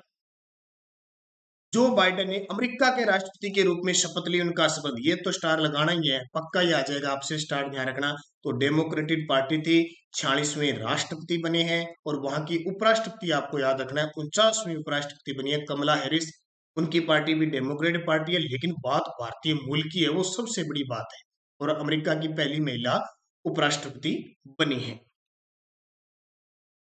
[SPEAKER 1] जो बाइडेन ने अमेरिका के राष्ट्रपति के रूप में शपथ ली, उनका शपथ, ये तो स्टार लगाना ही है, पक्का ही आ जाएगा, आपसे स्टार ध्यान रखना। तो डेमोक्रेटिक पार्टी थी, 46वें राष्ट्रपति बने हैं। और वहां की उपराष्ट्रपति आपको याद रखना है, 49वीं उपराष्ट्रपति बनी है कमला हैरिस। उनकी पार्टी भी डेमोक्रेटिक पार्टी है, लेकिन बात भारतीय मूल की है, वो सबसे बड़ी बात है। और अमेरिका की पहली महिला उपराष्ट्रपति बनी है।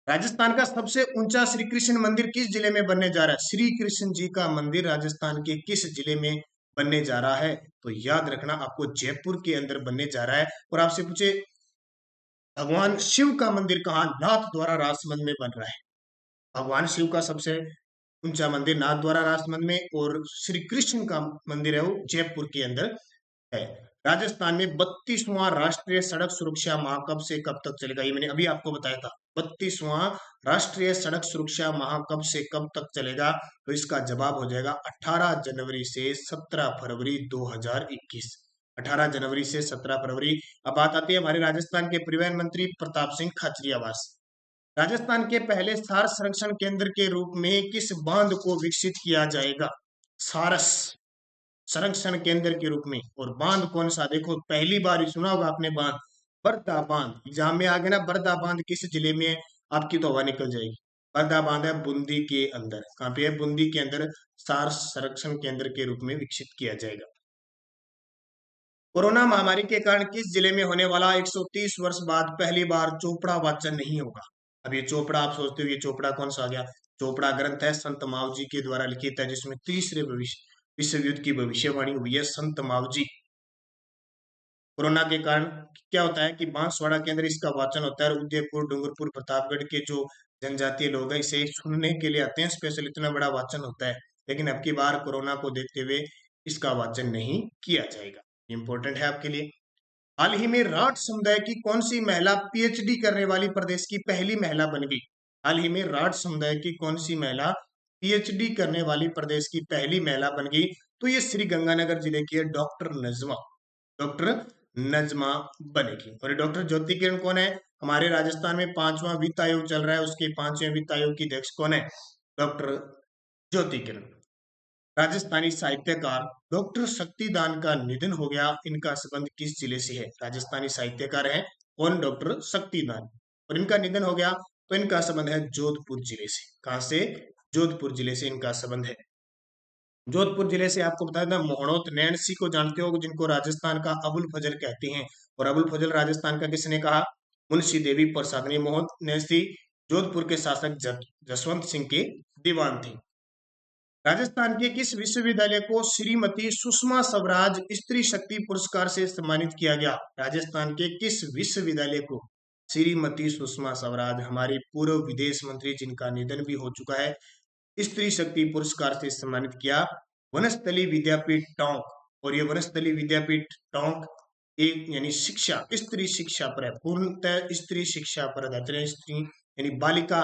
[SPEAKER 1] राजस्थान का सबसे ऊंचा श्री कृष्ण मंदिर किस जिले में बनने जा रहा है? श्री कृष्ण जी का मंदिर राजस्थान के किस जिले में बनने जा रहा है? तो याद रखना, आपको जयपुर के अंदर बनने जा रहा है। और आपसे पूछे भगवान शिव का मंदिर कहाँ? नाथ द्वारा राजसमंद में बन रहा है। भगवान शिव का सबसे ऊंचा मंदिर नाथ द्वारा राजसमंद में, और श्री कृष्ण का मंदिर है वो जयपुर के अंदर है। राजस्थान में 32वां राष्ट्रीय सड़क सुरक्षा माह कब से कब तक चलेगा? ये मैंने अभी आपको बताया था। 32वां राष्ट्रीय सड़क सुरक्षा माह कब से कब तक चलेगा? तो इसका जवाब हो जाएगा 18 जनवरी से 17 फरवरी 2021। 18 जनवरी से 17 फरवरी। अब बात आती है हमारे राजस्थान के परिवहन मंत्री प्रताप सिंह खाचरियावास। राजस्थान के पहले सार संरक्षण केंद्र के रूप में किस बांध को विकसित किया जाएगा? सारस संरक्षण केंद्र के रूप में। और बांध कौन सा? देखो पहली बार ही सुना होगा आपने बांध, बरदा बांध। एग्जाम में आ गया ना, बरदा बांध किस जिले में है? आपकी तो हवा निकल जाएगी। बरदा बांध है बूंदी के अंदर। कहाँ पे है? बूंदी के अंदर सार संरक्षण केंद्र के रूप में विकसित किया जाएगा। कोरोना महामारी के कारण किस जिले में होने वाला 130 वर्ष बाद पहली बार चोपड़ा वाचन नहीं होगा? अब ये चोपड़ा, आप सोचते हो ये चोपड़ा कौन सा आ गया? चोपड़ा ग्रंथ है, संत माव जी के द्वारा लिखित है, जिसमें तीसरे विश्व युद्ध की भविष्यवाणी हुई है संत माव जी। कोरोना के कारण क्या होता है कि बांसवाड़ा के अंदर इसका वाचन होता है, और उदयपुर, डूंगरपुर, प्रतापगढ़ के जो जनजातीय लोग हैं इसे सुनने के लिए आते हैं स्पेशल, इतना बड़ा वाचन होता है। लेकिन अब की बार कोरोना को देखते हुए इसका वाचन नहीं किया जाएगा। इंपॉर्टेंट है आपके लिए। हाल ही में राठ समुदाय की कौन सी महिला पीएचडी करने वाली प्रदेश की पहली महिला बन गई? हाल ही में राठ समुदाय की कौन सी महिला पीएचडी करने वाली प्रदेश की पहली महिला बन गई, तो ये श्री गंगानगर जिले की है डॉक्टर नजमा बनेगी। और डॉक्टर ज्योति किरण कौन है? हमारे राजस्थान में 5वां वित्त आयोग चल रहा है, उसके 5वें वित्त आयोग की अध्यक्ष कौन है? डॉक्टर ज्योति किरण। राजस्थानी साहित्यकार डॉक्टर शक्तिदान का निधन हो गया, इनका संबंध किस जिले से है? राजस्थानी साहित्यकार हैं कौन? डॉक्टर शक्तिदान, और इनका निधन हो गया तो इनका संबंध है जोधपुर जिले से। कहां से? जोधपुर जिले से इनका संबंध है। जोधपुर जिले से आपको बताया था मोहनोत नैन्सी को जानते हो, जिनको राजस्थान का अबुल फजल कहते हैं, और अबुल फजल राजस्थान का किसने कहा? मुंशी देवी प्रसाद ने। मोहनोत नैन्सी जोधपुर के शासक जसवंत सिंह के दीवान थे। राजस्थान के किस विश्वविद्यालय को श्रीमती सुषमा स्वराज स्त्री शक्ति पुरस्कार से सम्मानित किया गया? राजस्थान के किस विश्वविद्यालय को श्रीमती सुषमा स्वराज, हमारी पूर्व विदेश मंत्री जिनका निधन भी हो चुका है, स्त्री शक्ति पुरस्कार से सम्मानित किया? वनस्थली विद्यापीठ टोंक। और ये वनस्थली विद्यापीठ टोंक एक यानी शिक्षा, स्त्री शिक्षा पर है, पूर्णतः स्त्री शिक्षा पर है, स्त्री यानी बालिका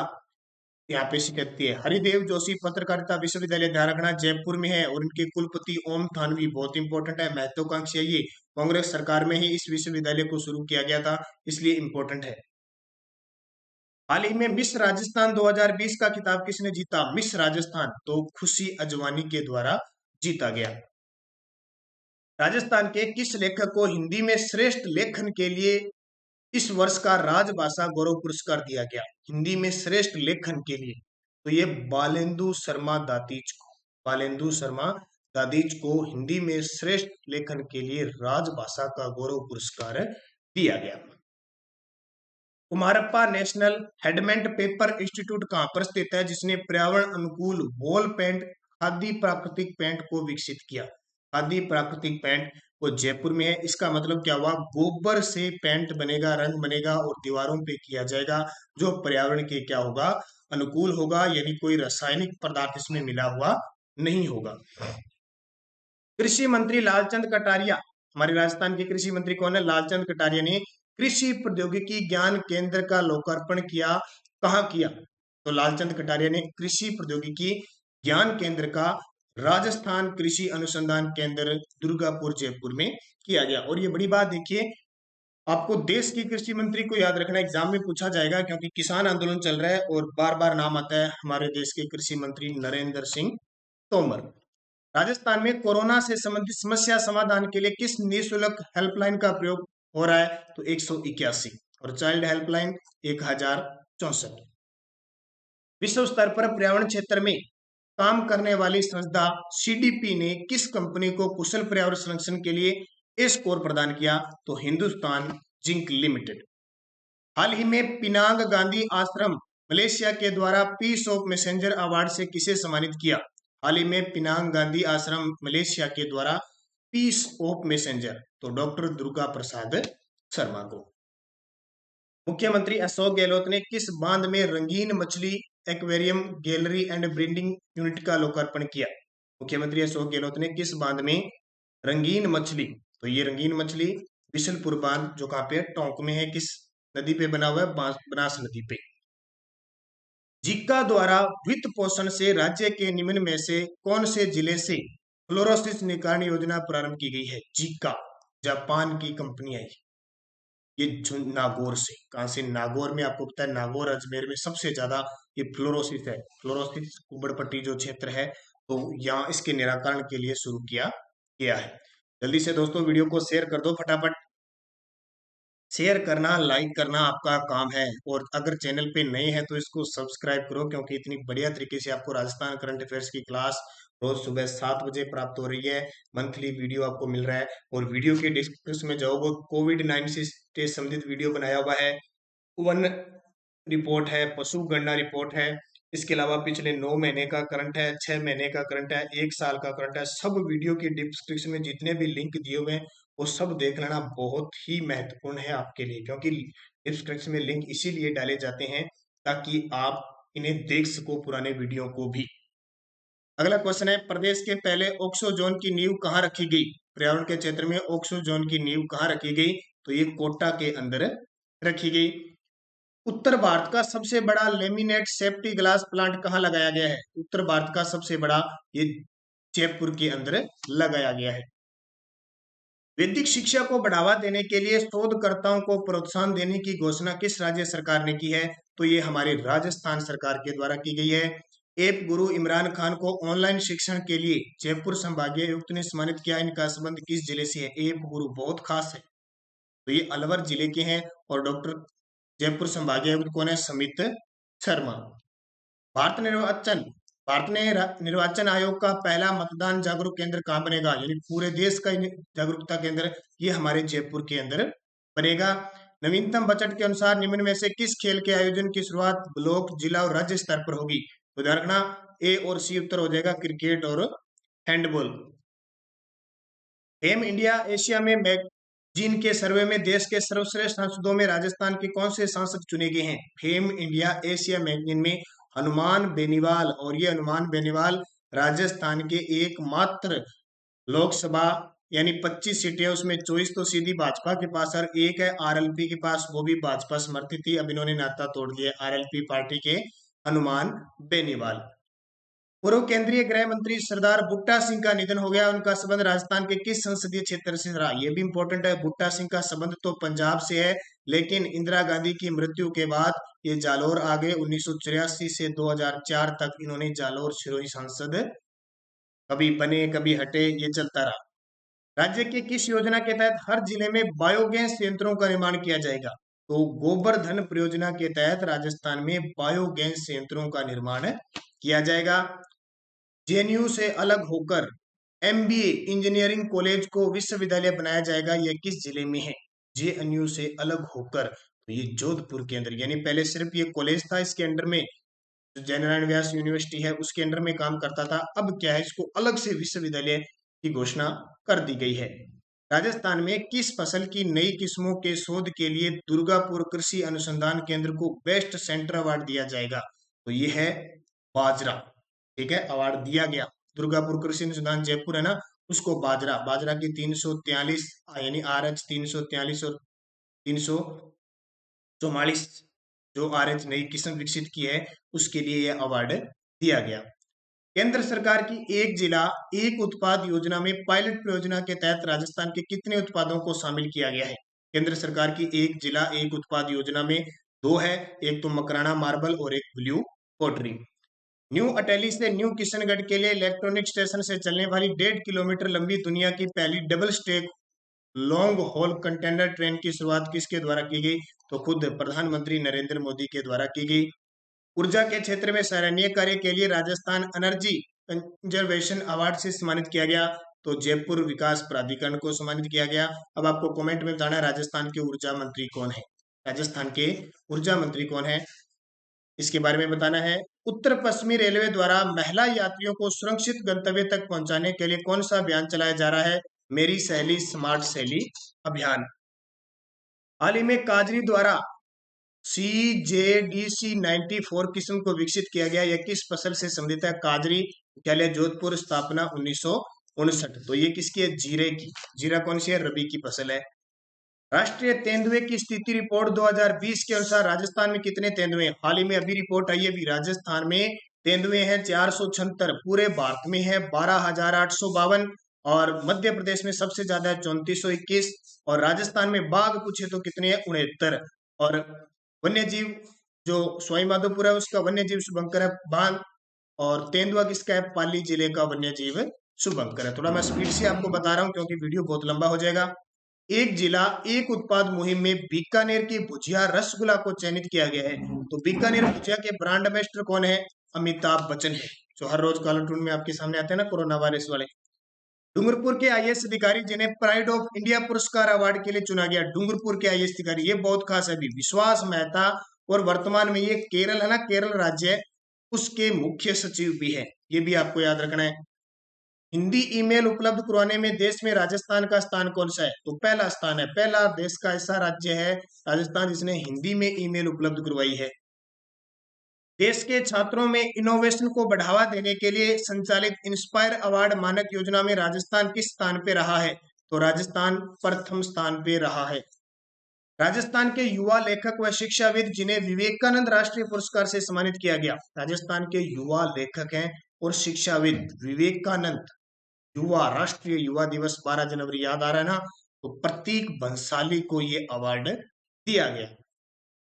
[SPEAKER 1] यहाँ पे शिक्षक है। हरिदेव जोशी पत्रकारिता विश्वविद्यालय ध्यान रखना जयपुर में है, और उनके कुलपति ओम थानवी बहुत इंपॉर्टेंट है, महत्वाकांक्षी है। ये कांग्रेस सरकार में ही इस विश्वविद्यालय को शुरू किया गया था, इसलिए इंपॉर्टेंट है। हाल ही में मिस राजस्थान 2020 का खिताब किसने जीता? मिस राजस्थान तो खुशी अजवानी के द्वारा जीता गया। राजस्थान के किस लेखक को हिंदी में श्रेष्ठ लेखन के लिए इस वर्ष का राजभाषा गौरव पुरस्कार दिया गया? हिंदी में श्रेष्ठ लेखन के लिए तो ये बालेंदु शर्मा दादीज को हिंदी में श्रेष्ठ लेखन के लिए राजभाषा का गौरव पुरस्कार दिया गया। कुमारप्पा नेशनल हेडमेंट पेपर इंस्टीट्यूट कहां पर स्थित है, जिसने पर्यावरण अनुकूल बॉल पेंट खादी प्राकृतिक पेंट को विकसित किया? खादी प्राकृतिक पेंट वो जयपुर में है। इसका मतलब क्या हुआ? गोबर से पेंट बनेगा, रंग बनेगा और दीवारों पे किया जाएगा, जो पर्यावरण के क्या होगा? अनुकूल होगा, यानी कोई रासायनिक पदार्थ इसमें मिला हुआ नहीं होगा। कृषि मंत्री लालचंद कटारिया, हमारे राजस्थान के कृषि मंत्री कौन है? लालचंद कटारिया ने कृषि प्रौद्योगिकी ज्ञान केंद्र का लोकार्पण किया। कहाँ किया? तो लालचंद कटारिया ने कृषि प्रौद्योगिकी ज्ञान केंद्र का राजस्थान कृषि अनुसंधान केंद्र दुर्गापुर जयपुर में किया गया। और ये बड़ी बात देखिए, आपको देश की कृषि मंत्री को याद रखना, एग्जाम में पूछा जाएगा, क्योंकि किसान आंदोलन चल रहा है और बार बार नाम आता है हमारे देश के कृषि मंत्री नरेंद्र सिंह तोमर। राजस्थान में कोरोना से संबंधित समस्या समाधान के लिए किस निःशुल्क हेल्पलाइन का प्रयोग हो रहा है? तो 181, और चाइल्ड हेल्पलाइन 1064। विश्व स्तर पर पर्यावरण क्षेत्र में काम करने वाली संस्था सीडीपी ने किस कंपनी को कुशल पर्यावरण संरक्षण के लिए ए स्कोर प्रदान किया? तो हिंदुस्तान जिंक लिमिटेड। हाल ही में पिनांग गांधी आश्रम मलेशिया के द्वारा पीस ऑफ मैसेंजर अवार्ड से किसे सम्मानित किया? हाल ही में पिनांग गांधी आश्रम मलेशिया के द्वारा पीस ऑफ मैसेंजर, तो डॉक्टर दुर्गा प्रसाद शर्मा को। मुख्यमंत्री अशोक गहलोत ने किस बांध में रंगीन मछली aquarium gallery and breeding unit का लोकार्पण किया? मुख्यमंत्री अशोक गहलोत ने किस बांध में रंगीन मछली, तो ये रंगीन मछली बिशनपुर बांध जो कहां पे टोंक में है, किस नदी पे बना हुआ है? बनास नदी पे। जीका द्वारा वित्त पोषण से राज्य के निम्न में से कौन से जिले से फ्लोरोसिस निवारण योजना प्रारंभ की गई है? जीका जापान की कंपनी है ये, नागौर से। कहां से? नागौर में। आपको पता है नागौर अजमेर में सबसे ज्यादा ये फ्लोरोसिस है, फ्लोरोसिस कुबड़पट्टी जो क्षेत्र है, तो यहाँ इसके निराकरण के लिए शुरू किया गया है। जल्दी से दोस्तों वीडियो को शेयर कर दो फटाफट। शेयर करना, लाइक करना आपका काम है, और अगर चैनल पे नए हैं तो इसको सब्सक्राइब करो, क्योंकि इतनी बढ़िया तरीके से आपको राजस्थान करंट अफेयर्स की क्लास रोज सुबह 7 बजे प्राप्त हो रही है। मंथली वीडियो आपको मिल रहा है, और वीडियो के डिस्क्रिप्शन में जाओगे, कोविड-19 से संबंधित वीडियो बनाया हुआ है, वन रिपोर्ट है, पशु गणना रिपोर्ट है, इसके अलावा पिछले 9 महीने का करंट है, 6 महीने का करंट है, 1 साल का करंट है। सब वीडियो के डिस्क्रिप्शन में जितने भी लिंक दिए हुए हैं वो सब देख लेना, बहुत ही महत्वपूर्ण है आपके लिए, क्योंकि डिस्क्रिप्शन में लिंक इसीलिए डाले जाते हैं ताकि आप इन्हें देख सको, पुराने वीडियो को भी। अगला क्वेश्चन है, प्रदेश के पहले ऑक्सो जोन की नींव कहाँ रखी गई? पर्यावरण के क्षेत्र में ऑक्सो जोन की नींव कहाँ रखी गई? तो ये कोटा के अंदर रखी गई। उत्तर भारत का सबसे बड़ा लेमिनेट सेफ्टी ग्लास प्लांट कहाँ लगाया गया है? उत्तर भारत का सबसे बड़ा ये जयपुर के अंदर लगाया गया है। वैदिक शिक्षा को बढ़ावा देने के लिए शोधकर्ताओं को प्रोत्साहन देने की घोषणा किस राज्य सरकार ने की है? तो ये हमारी राजस्थान सरकार के द्वारा की गई है। एप गुरु इमरान खान को ऑनलाइन शिक्षण के लिए जयपुर संभागीय आयुक्त ने सम्मानित किया। इनका संबंध किस जिले से है? एप गुरु बहुत खास है, तो ये अलवर जिले के हैं। और डॉक्टर जयपुर संभागीय आयुक्त कौन है? समित शर्मा। भारत निर्वाचन निर्वाचन आयोग का पहला मतदान जागरूक केंद्र कहाँ बनेगा? यानी पूरे देश का जागरूकता केंद्र ये हमारे जयपुर के अंदर बनेगा। नवीनतम बजट के अनुसार निम्न में से किस खेल के आयोजन की शुरुआत ब्लॉक, जिला और राज्य स्तर पर होगी? तो ध्यान रखना, ए और सी उत्तर हो जाएगा, क्रिकेट और हैंडबॉल। फेम इंडिया एशिया में मैगजीन के सर्वे में देश के सर्वश्रेष्ठ सांसदों में राजस्थान के कौन से सांसद चुने गए हैं? फेम इंडिया एशिया मैगजीन में हनुमान बेनीवाल, और ये हनुमान बेनीवाल राजस्थान के एकमात्र लोकसभा यानी 25 सीटें उसमें 24 तो सीधी भाजपा के पास और एक है आरएलपी के पास, वो भी भाजपा समर्थित थी। अब इन्होंने नाता तोड़ दिया आरएलपी पार्टी के हनुमान बेनीवाल। पूर्व केंद्रीय गृह मंत्री सरदार बुट्टा सिंह का निधन हो गया। उनका संबंध राजस्थान के किस संसदीय क्षेत्र से रहा? ये भी इंपॉर्टेंट है। बुट्टा सिंह का संबंध तो पंजाब से है, लेकिन इंदिरा गांधी की मृत्यु के बाद ये जालोर आ गए। 1984 से 2004 तक इन्होंने जालोर सिरोही सांसद कभी बने कभी हटे, ये चलता रहा। राज्य की किस योजना के तहत हर जिले में बायोगैस संयंत्रों का निर्माण किया जाएगा? तो गोवर्धन परियोजना के तहत राजस्थान में बायोगैस संयंत्रों का निर्माण किया जाएगा। जेएनयू से अलग होकर एमबीए इंजीनियरिंग कॉलेज को विश्वविद्यालय बनाया जाएगा, यह किस जिले में है? जेएनयू से अलग होकर, तो ये जोधपुर के अंदर, यानी पहले सिर्फ ये कॉलेज था, इसके अंडर में जो जयनारायण व्यास यूनिवर्सिटी है उसके अंडर में काम करता था। अब क्या है, इसको अलग से विश्वविद्यालय की घोषणा कर दी गई है। राजस्थान में किस फसल की नई किस्मों के शोध के लिए दुर्गापुर कृषि अनुसंधान केंद्र को बेस्ट सेंटर अवार्ड दिया जाएगा? तो ये है बाजरा। ठीक है, अवार्ड दिया गया। दुर्गापुर कृषि अनुसंधान जयपुर है ना, उसको बाजरा की 343 यानी RH 343 और 344 जो RH नई किस्म विकसित की है उसके लिए यह अवार्ड दिया गया। केंद्र सरकार की एक जिला एक उत्पाद योजना में पायलट परियोजना के तहत राजस्थान के कितने उत्पादों को शामिल किया गया है? केंद्र सरकार की एक जिला एक उत्पाद योजना में दो है, एक तो मकराना मार्बल और एक ब्लू पोट्री। न्यू अटेली से न्यू किशनगढ़ के लिए इलेक्ट्रॉनिक स्टेशन से चलने वाली 1.5 किलोमीटर लंबी दुनिया की पहली double stack long haul container train की शुरुआत किसके द्वारा की गई? तो खुद प्रधानमंत्री नरेंद्र मोदी के द्वारा की गई। ऊर्जा के क्षेत्र में सराहनीय कार्य के लिए राजस्थान एनर्जी कंजर्वेशन अवार्ड से सम्मानित किया गया। तो जयपुर विकास प्राधिकरण को सम्मानित किया गया। अब आपको कमेंट में बताना है राजस्थान के ऊर्जा मंत्री कौन है? राजस्थान के ऊर्जा मंत्री कौन है, इसके बारे में बताना है। उत्तर पश्चिमी रेलवे द्वारा महिला यात्रियों को सुरक्षित गंतव्य तक पहुंचाने के लिए कौन सा अभियान चलाया जा रहा है? मेरी सहेली स्मार्ट सहेली अभियान। हाल ही में काजरी द्वारा CJDC 94 किस्म को विकसित किया गया। यह किस फसल से संबंधित है? काजरी विद्यालय जोधपुर, स्थापना 1959। तो ये किसकी है? जीरे की। जीरा कौन सी है? रबी की फसल है। राष्ट्रीय तेंदुए की स्थिति रिपोर्ट 2020 के अनुसार राजस्थान में कितने तेंदुए हैं? हाल ही में अभी रिपोर्ट आई है, अभी राजस्थान में तेंदुए हैं 476, पूरे भारत में है 12,852 और मध्य प्रदेश में सबसे ज्यादा है 3421 और राजस्थान में बाघ पूछे तो कितने हैं? 69। और वन्य जीव जो सवाई माधोपुर है उसका वन्य जीव शुभंकर है बाघ, और तेंदुआ किसका है? पाली जिले का वन्य जीव शुभंकर है। थोड़ा मैं स्पीड से आपको बता रहा हूँ क्योंकि वीडियो बहुत लंबा हो जाएगा। एक जिला एक उत्पाद मुहिम में बीकानेर की भुजिया रसगुल्ला को चयनित किया गया है। तो बीकानेर भुजिया के ब्रांड एम्बेसडर कौन है? अमिताभ बच्चन है, जो हर रोज कार्टून में आपके सामने आते हैं ना, कोरोना वायरस वाले। डूंगरपुर के IAS अधिकारी जिन्हें प्राइड ऑफ इंडिया पुरस्कार अवार्ड के लिए चुना गया। डूंगरपुर के IAS अधिकारी, ये बहुत खास है, अभी विश्वास मेहता, और वर्तमान में ये केरल है ना, केरल राज्य है, उसके मुख्य सचिव भी है। ये भी आपको याद रखना है। हिंदी ईमेल उपलब्ध करवाने में देश में राजस्थान का स्थान कौन सा है? तो पहला स्थान है। पहला देश का ऐसा राज्य है राजस्थान जिसने हिंदी में ईमेल उपलब्ध करवाई है। देश के छात्रों में इनोवेशन को बढ़ावा देने के लिए संचालित इंस्पायर अवार्ड मानक योजना में राजस्थान किस स्थान पे रहा है? तो राजस्थान प्रथम स्थान पे रहा है। राजस्थान के युवा लेखक व शिक्षाविद जिन्हें विवेकानंद राष्ट्रीय पुरस्कार से सम्मानित किया गया। राजस्थान के युवा लेखक हैं और शिक्षाविद विवेकानंद युवा राष्ट्रीय युवा दिवस 12 जनवरी याद आ रहा है ना, तो प्रतीक बंसाली को ये अवार्ड दिया गया।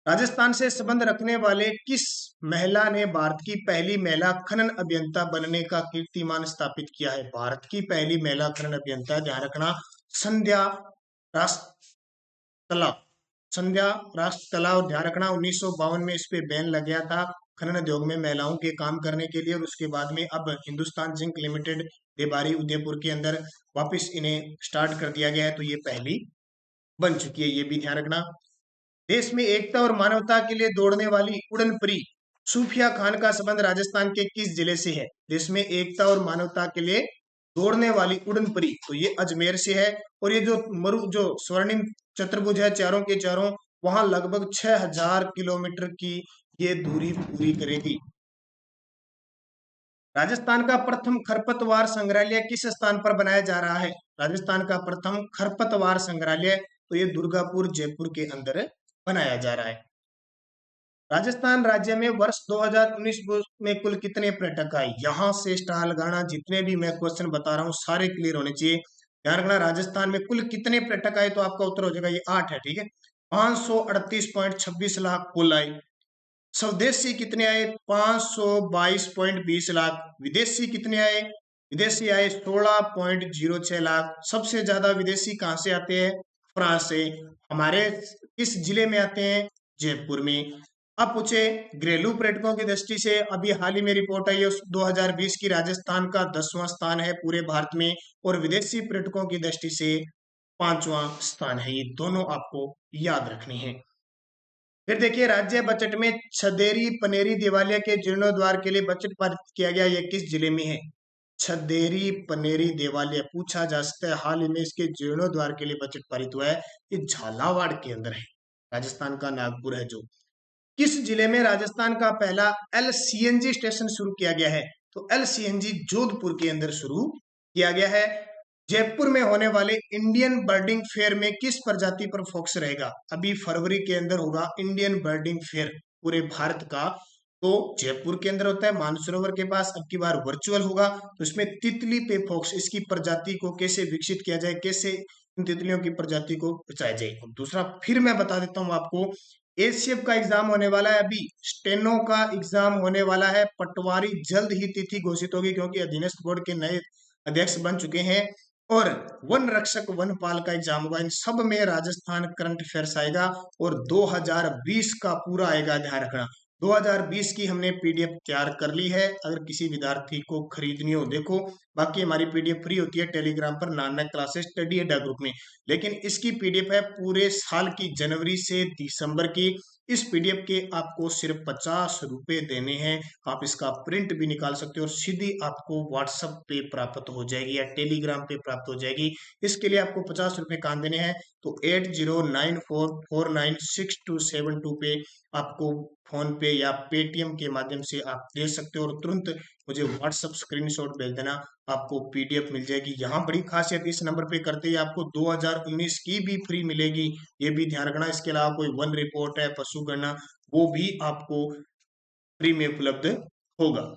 [SPEAKER 1] राजस्थान से संबंध रखने वाले किस महिला ने भारत की पहली महिला खनन अभियंता बनने का कीर्तिमान स्थापित किया है? भारत की पहली महिला खनन अभियंता, ध्यान रखना, संध्या रास्तला। संध्या रास्तला। और ध्यान रखना 1952 में इस पे बैन लग गया था खनन उद्योग में महिलाओं के काम करने के लिए, और उसके बाद में अब हिंदुस्तान जिंक लिमिटेड देबारी उदयपुर के अंदर वापस इन्हें स्टार्ट कर दिया गया है, तो ये पहली बन चुकी है, ये भी ध्यान रखना। देश में एकता और मानवता के लिए दौड़ने वाली उड़न परी सूफिया खान का संबंध राजस्थान के किस जिले से है? देश में एकता और मानवता के लिए दौड़ने वाली उड़न परी, तो ये अजमेर से है। और ये जो स्वर्णिम चतुर्भुज है चारों के चारों, वहां लगभग 6000 किलोमीटर की ये दूरी पूरी करेगी। राजस्थान का प्रथम खरपतवार संग्रहालय किस स्थान पर बनाया जा रहा है? राजस्थान का प्रथम खरपतवार संग्रहालय, तो ये दुर्गापुर जयपुर के अंदर बनाया जा रहा है। राजस्थान राज्य में वर्ष 2019 में कुल कितने पर्यटक आए? यहां से स्टार लगाना, जितने भी मैं क्वेश्चन बता रहा हूँ सारे क्लियर होने चाहिए। ध्यान रखना, राजस्थान में कुल कितने पर्यटक आए, तो आपका उत्तर हो जाएगा ये 8 है, ठीक है। 538.26 लाख कुल आए। स्वदेशी कितने आए? 522.20 लाख। विदेशी कितने आए? विदेशी आए 16.06 लाख। सबसे ज्यादा विदेशी कहां से आते हैं? फ्रांस से। हमारे किस जिले में आते हैं? जयपुर में। अब पूछे घरेलू पर्यटकों की दृष्टि से, अभी हाल ही में रिपोर्ट आई है 2020 की, राजस्थान का 10वां स्थान है पूरे भारत में, और विदेशी पर्यटकों की दृष्टि से 5वां स्थान है। ये दोनों आपको याद रखनी है। फिर देखिए, राज्य बजट में छदेरी पनेरी देवालय के जीर्णोद्धार के लिए बजट पारित किया गया, यह किस जिले में है? छदेरी पनेरी देवालय पूछा जा सकता है, हाल ही में इसके जीर्णोद्धार के लिए बजट पारित हुआ है, ये झालावाड़ के अंदर है, राजस्थान का नागपुर है जो। किस जिले में राजस्थान का पहला LCNG स्टेशन शुरू किया गया है? तो LCNG जोधपुर के अंदर शुरू किया गया है। जयपुर में होने वाले इंडियन बर्डिंग फेयर में किस प्रजाति पर फोकस रहेगा? अभी फरवरी के अंदर होगा इंडियन बर्डिंग फेयर पूरे भारत का, तो जयपुर के अंदर होता है मानसरोवर के पास। अब की बार वर्चुअल होगा, तो इसमें तितली पे फोकस, इसकी प्रजाति को कैसे विकसित किया जाए, कैसे इन तितलियों की प्रजाति को बचाया जाए। दूसरा फिर मैं बता देता हूँ आपको, एसीएफ का एग्जाम होने वाला है, अभी स्टेनो का एग्जाम होने वाला है। पटवारी जल्द ही तिथि घोषित होगी, क्योंकि अधीनस्थ बोर्ड के नए अध्यक्ष बन चुके हैं। और वन रक्षक वनपाल का एग्जाम होगा। इन सब में राजस्थान करंट अफेयर्स आएगा, और 2020 का पूरा आएगा, ध्यान रखना। 2020 की हमने पीडीएफ तैयार कर ली है, अगर किसी विद्यार्थी को खरीदनी हो देखो, बाकी हमारी पीडीएफ फ्री होती है टेलीग्राम पर नाना क्लासेस स्टडी अड्डा ग्रुप में। लेकिन इसकी पीडीएफ है पूरे साल की, जनवरी से दिसंबर की। इस पीडीएफ के आपको सिर्फ 50 रुपए देने हैं। आप इसका प्रिंट भी निकाल सकते हो और सीधी आपको व्हाट्सएप पे प्राप्त हो जाएगी या टेलीग्राम पे प्राप्त हो जाएगी। इसके लिए आपको 50 रुपए कहाँ देने हैं? तो 8094496272 पे आपको फोन पे या पेटीएम के माध्यम से आप दे सकते हो, और तुरंत मुझे व्हाट्सएप स्क्रीनशॉट भेज देना, आपको पीडीएफ मिल जाएगी। यहाँ बड़ी खासियत, इस नंबर पे करते ही आपको 2019 की भी फ्री मिलेगी, ये भी ध्यान रखना। इसके अलावा कोई वन रिपोर्ट है, पशु गणना, वो भी आपको फ्री में उपलब्ध होगा।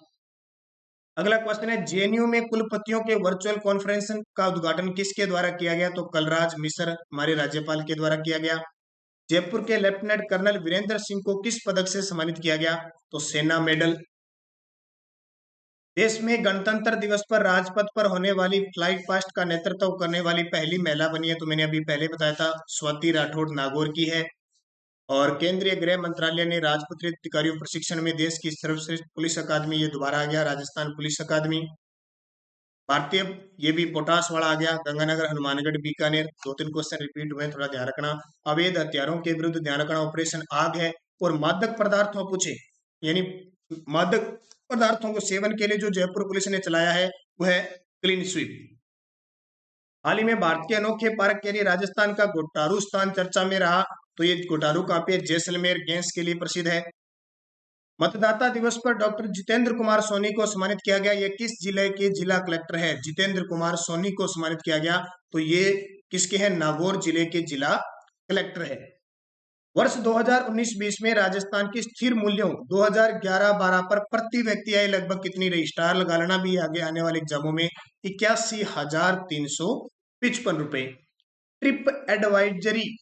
[SPEAKER 1] अगला क्वेश्चन है, जेएनयू में कुलपतियों के वर्चुअल कॉन्फ्रेंस का उद्घाटन किसके द्वारा किया गया? तो कलराज मिश्र हमारे राज्यपाल के द्वारा किया गया। जयपुर के लेफ्टिनेंट कर्नल वीरेंद्र सिंह को किस पदक से सम्मानित किया गया? तो सेना मेडल। देश में गणतंत्र दिवस पर राजपथ पर होने वाली फ्लाइट पास्ट का नेतृत्व करने वाली पहली महिला बनी है, तो मैंने अभी पहले बताया था, स्वाति राठौड़ नागौर की है। और केंद्रीय गृह मंत्रालय ने राजपत्रित अधिकारियों प्रशिक्षण में देश की सर्वश्रेष्ठ पुलिस अकादमी, ये दोबारा आ गया, राजस्थान पुलिस अकादमी। भारतीय, ये भी पोटास वाला आ गया, गंगानगर, हनुमानगढ़, बीकानेर। 2-3 क्वेश्चन रिपीट हुए, थोड़ा ध्यान रखना। अवैध हथियारों के विरुद्ध ध्यान रखना, ऑपरेशन आग है। और मादक पदार्थों पूछे, यानी मादक पदार्थों को सेवन के लिए जो जयपुर पुलिस ने चलाया है वो है क्लीन स्वीप। हाल ही में भारत के अनोखे पार्क के लिए राजस्थान का गोटारू स्थान चर्चा में रहा, तो ये गोटारू कहाँ पे? जैसलमेर गैस के लिए प्रसिद्ध है। मतदाता दिवस पर डॉक्टर जितेंद्र कुमार सोनी को सम्मानित किया गया, ये किस जिले के जिला कलेक्टर है? जितेंद्र कुमार सोनी को सम्मानित किया गया, तो ये किसके हैं? नागौर जिले के जिला कलेक्टर है। वर्ष 2019-20 में राजस्थान की स्थिर मूल्यों 2011-12 पर प्रति व्यक्ति आय लगभग कितनी रही? स्टार लगा लेना भी आगे आने वाले एग्जामों में। 81,355 रुपए। Trip advisory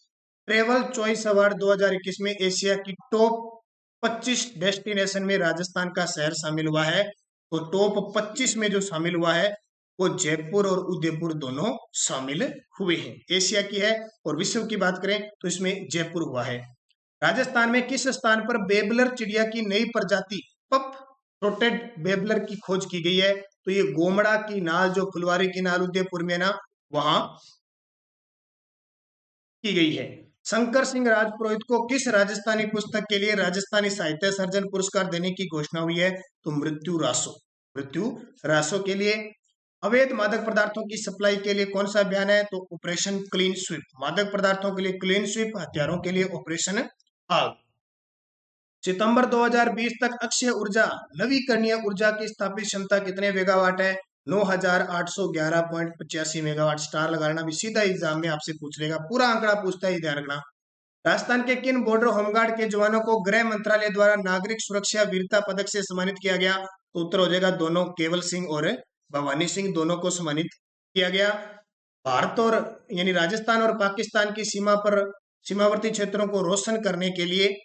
[SPEAKER 1] travel choice award 2021 में एशिया की टॉप 25 डेस्टिनेशन में राजस्थान का शहर शामिल हुआ है। तो टॉप 25 में जो शामिल हुआ है वो जयपुर और उदयपुर दोनों शामिल हुए हैं। एशिया की है और विश्व की बात करें तो इसमें जयपुर हुआ है। राजस्थान में किस स्थान पर बेबलर चिड़िया की नई प्रजाति पप थ्रोटेड बेबलर की खोज की गई है? तो ये गोमड़ा की नाल, जो फुलवारी की नाल उदयपुर में ना, वहां की गई है। शंकर सिंह राजपुरोहित को किस राजस्थानी पुस्तक के लिए राजस्थानी साहित्य सर्जन पुरस्कार देने की घोषणा हुई है? तो मृत्यु रासो, मृत्यु रासो के लिए। अवैध मादक पदार्थों की सप्लाई के लिए कौन सा अभियान है? तो ऑपरेशन क्लीन स्वीप। मादक पदार्थों के लिए क्लीन स्वीप, हथियारों के लिए ऑपरेशन आग। सितंबर 2020 तक अक्षय ऊर्जा नवीकरणीय ऊर्जा की स्थापित क्षमता कितने मेगावाट है? 9,811.85 मेगावाट। स्टार लगाना भी सीधा एग्जाम में आपसे पूछ लेगा, पूरा आंकड़ा पूछता है, ध्यान रखना। राजस्थान के किन बॉर्डर होमगार्ड के जवानों को गृह मंत्रालय द्वारा नागरिक सुरक्षा वीरता पदक से सम्मानित किया गया? तो उत्तर हो जाएगा दोनों, केवल सिंह और भवानी सिंह, दोनों को सम्मानित किया गया। भारत और यानी राजस्थान और पाकिस्तान की सीमा पर सीमावर्ती क्षेत्रों को रोशन करने के लिए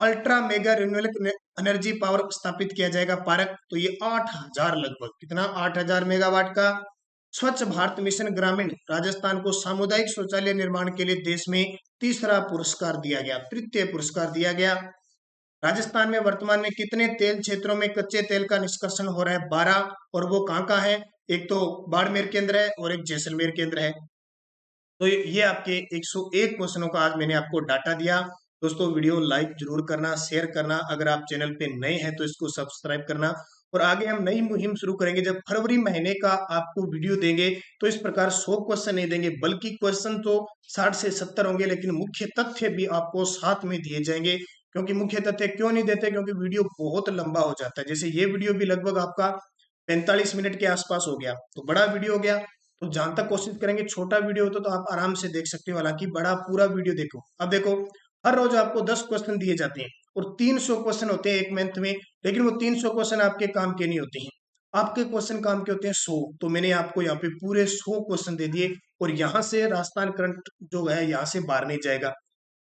[SPEAKER 1] ultra mega renewable energy power स्थापित किया जाएगा, पार्क। तो ये 8,000 लगभग, कितना, 8,000 मेगावाट का। स्वच्छ भारत मिशन ग्रामीण राजस्थान को सामुदायिक शौचालय निर्माण के लिए देश में तीसरा पुरस्कार दिया गया, तृतीय पुरस्कार दिया गया। राजस्थान में वर्तमान में कितने तेल क्षेत्रों में कच्चे तेल का निष्कर्षण हो रहा है? 12। और वो कहाँ कहाँ है? एक तो बाड़मेर केंद्र है और एक जैसलमेर केंद्र है। तो ये आपके 101 क्वेश्चनों का आज मैंने आपको डाटा दिया। दोस्तों वीडियो लाइक जरूर करना, शेयर करना, अगर आप चैनल पे नए हैं तो इसको सब्सक्राइब करना। और आगे हम नई मुहिम शुरू करेंगे, जब फरवरी महीने का आपको वीडियो देंगे तो इस प्रकार 100 क्वेश्चन नहीं देंगे, बल्कि क्वेश्चन तो 60 से 70 होंगे, लेकिन मुख्य तथ्य भी आपको साथ में दिए जाएंगे। क्योंकि मुख्य तथ्य क्यों नहीं देते? क्योंकि वीडियो बहुत लंबा हो जाता है। जैसे ये वीडियो भी लगभग आपका 45 मिनट के आसपास हो गया, तो बड़ा वीडियो हो गया। तो जहां तक कोशिश करेंगे छोटा वीडियो हो तो आप आराम से देख सकते हो, हालांकि बड़ा पूरा वीडियो देखो। अब देखो, हर रोज आपको 10 क्वेश्चन दिए जाते हैं और 300 क्वेश्चन होते हैं एक मंथ में, लेकिन वो 300 क्वेश्चन आपके काम के नहीं होते हैं, आपके क्वेश्चन काम के होते हैं 100। तो मैंने आपको यहाँ पे पूरे 100 क्वेश्चन दे दिए, और यहाँ से राजस्थान करंट जो है यहाँ से बाहर नहीं जाएगा।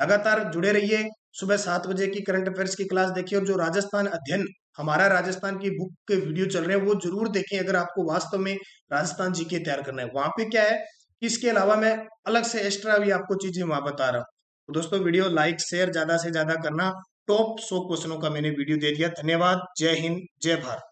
[SPEAKER 1] लगातार जुड़े रहिए। सुबह 7 बजे की करंट अफेयर्स की क्लास देखिए, और जो राजस्थान अध्ययन हमारा राजस्थान की बुक के वीडियो चल रहे हैं वो जरूर देखें, अगर आपको वास्तव में राजस्थान जीके तैयार करना है। वहां पे क्या है कि इसके अलावा मैं अलग से एक्स्ट्रा भी आपको चीजें वहां बता रहा हूँ। तो दोस्तों वीडियो लाइक शेयर ज्यादा से ज्यादा करना। टॉप 100 क्वेश्चनों का मैंने वीडियो दे दिया। धन्यवाद। जय हिंद, जय भारत।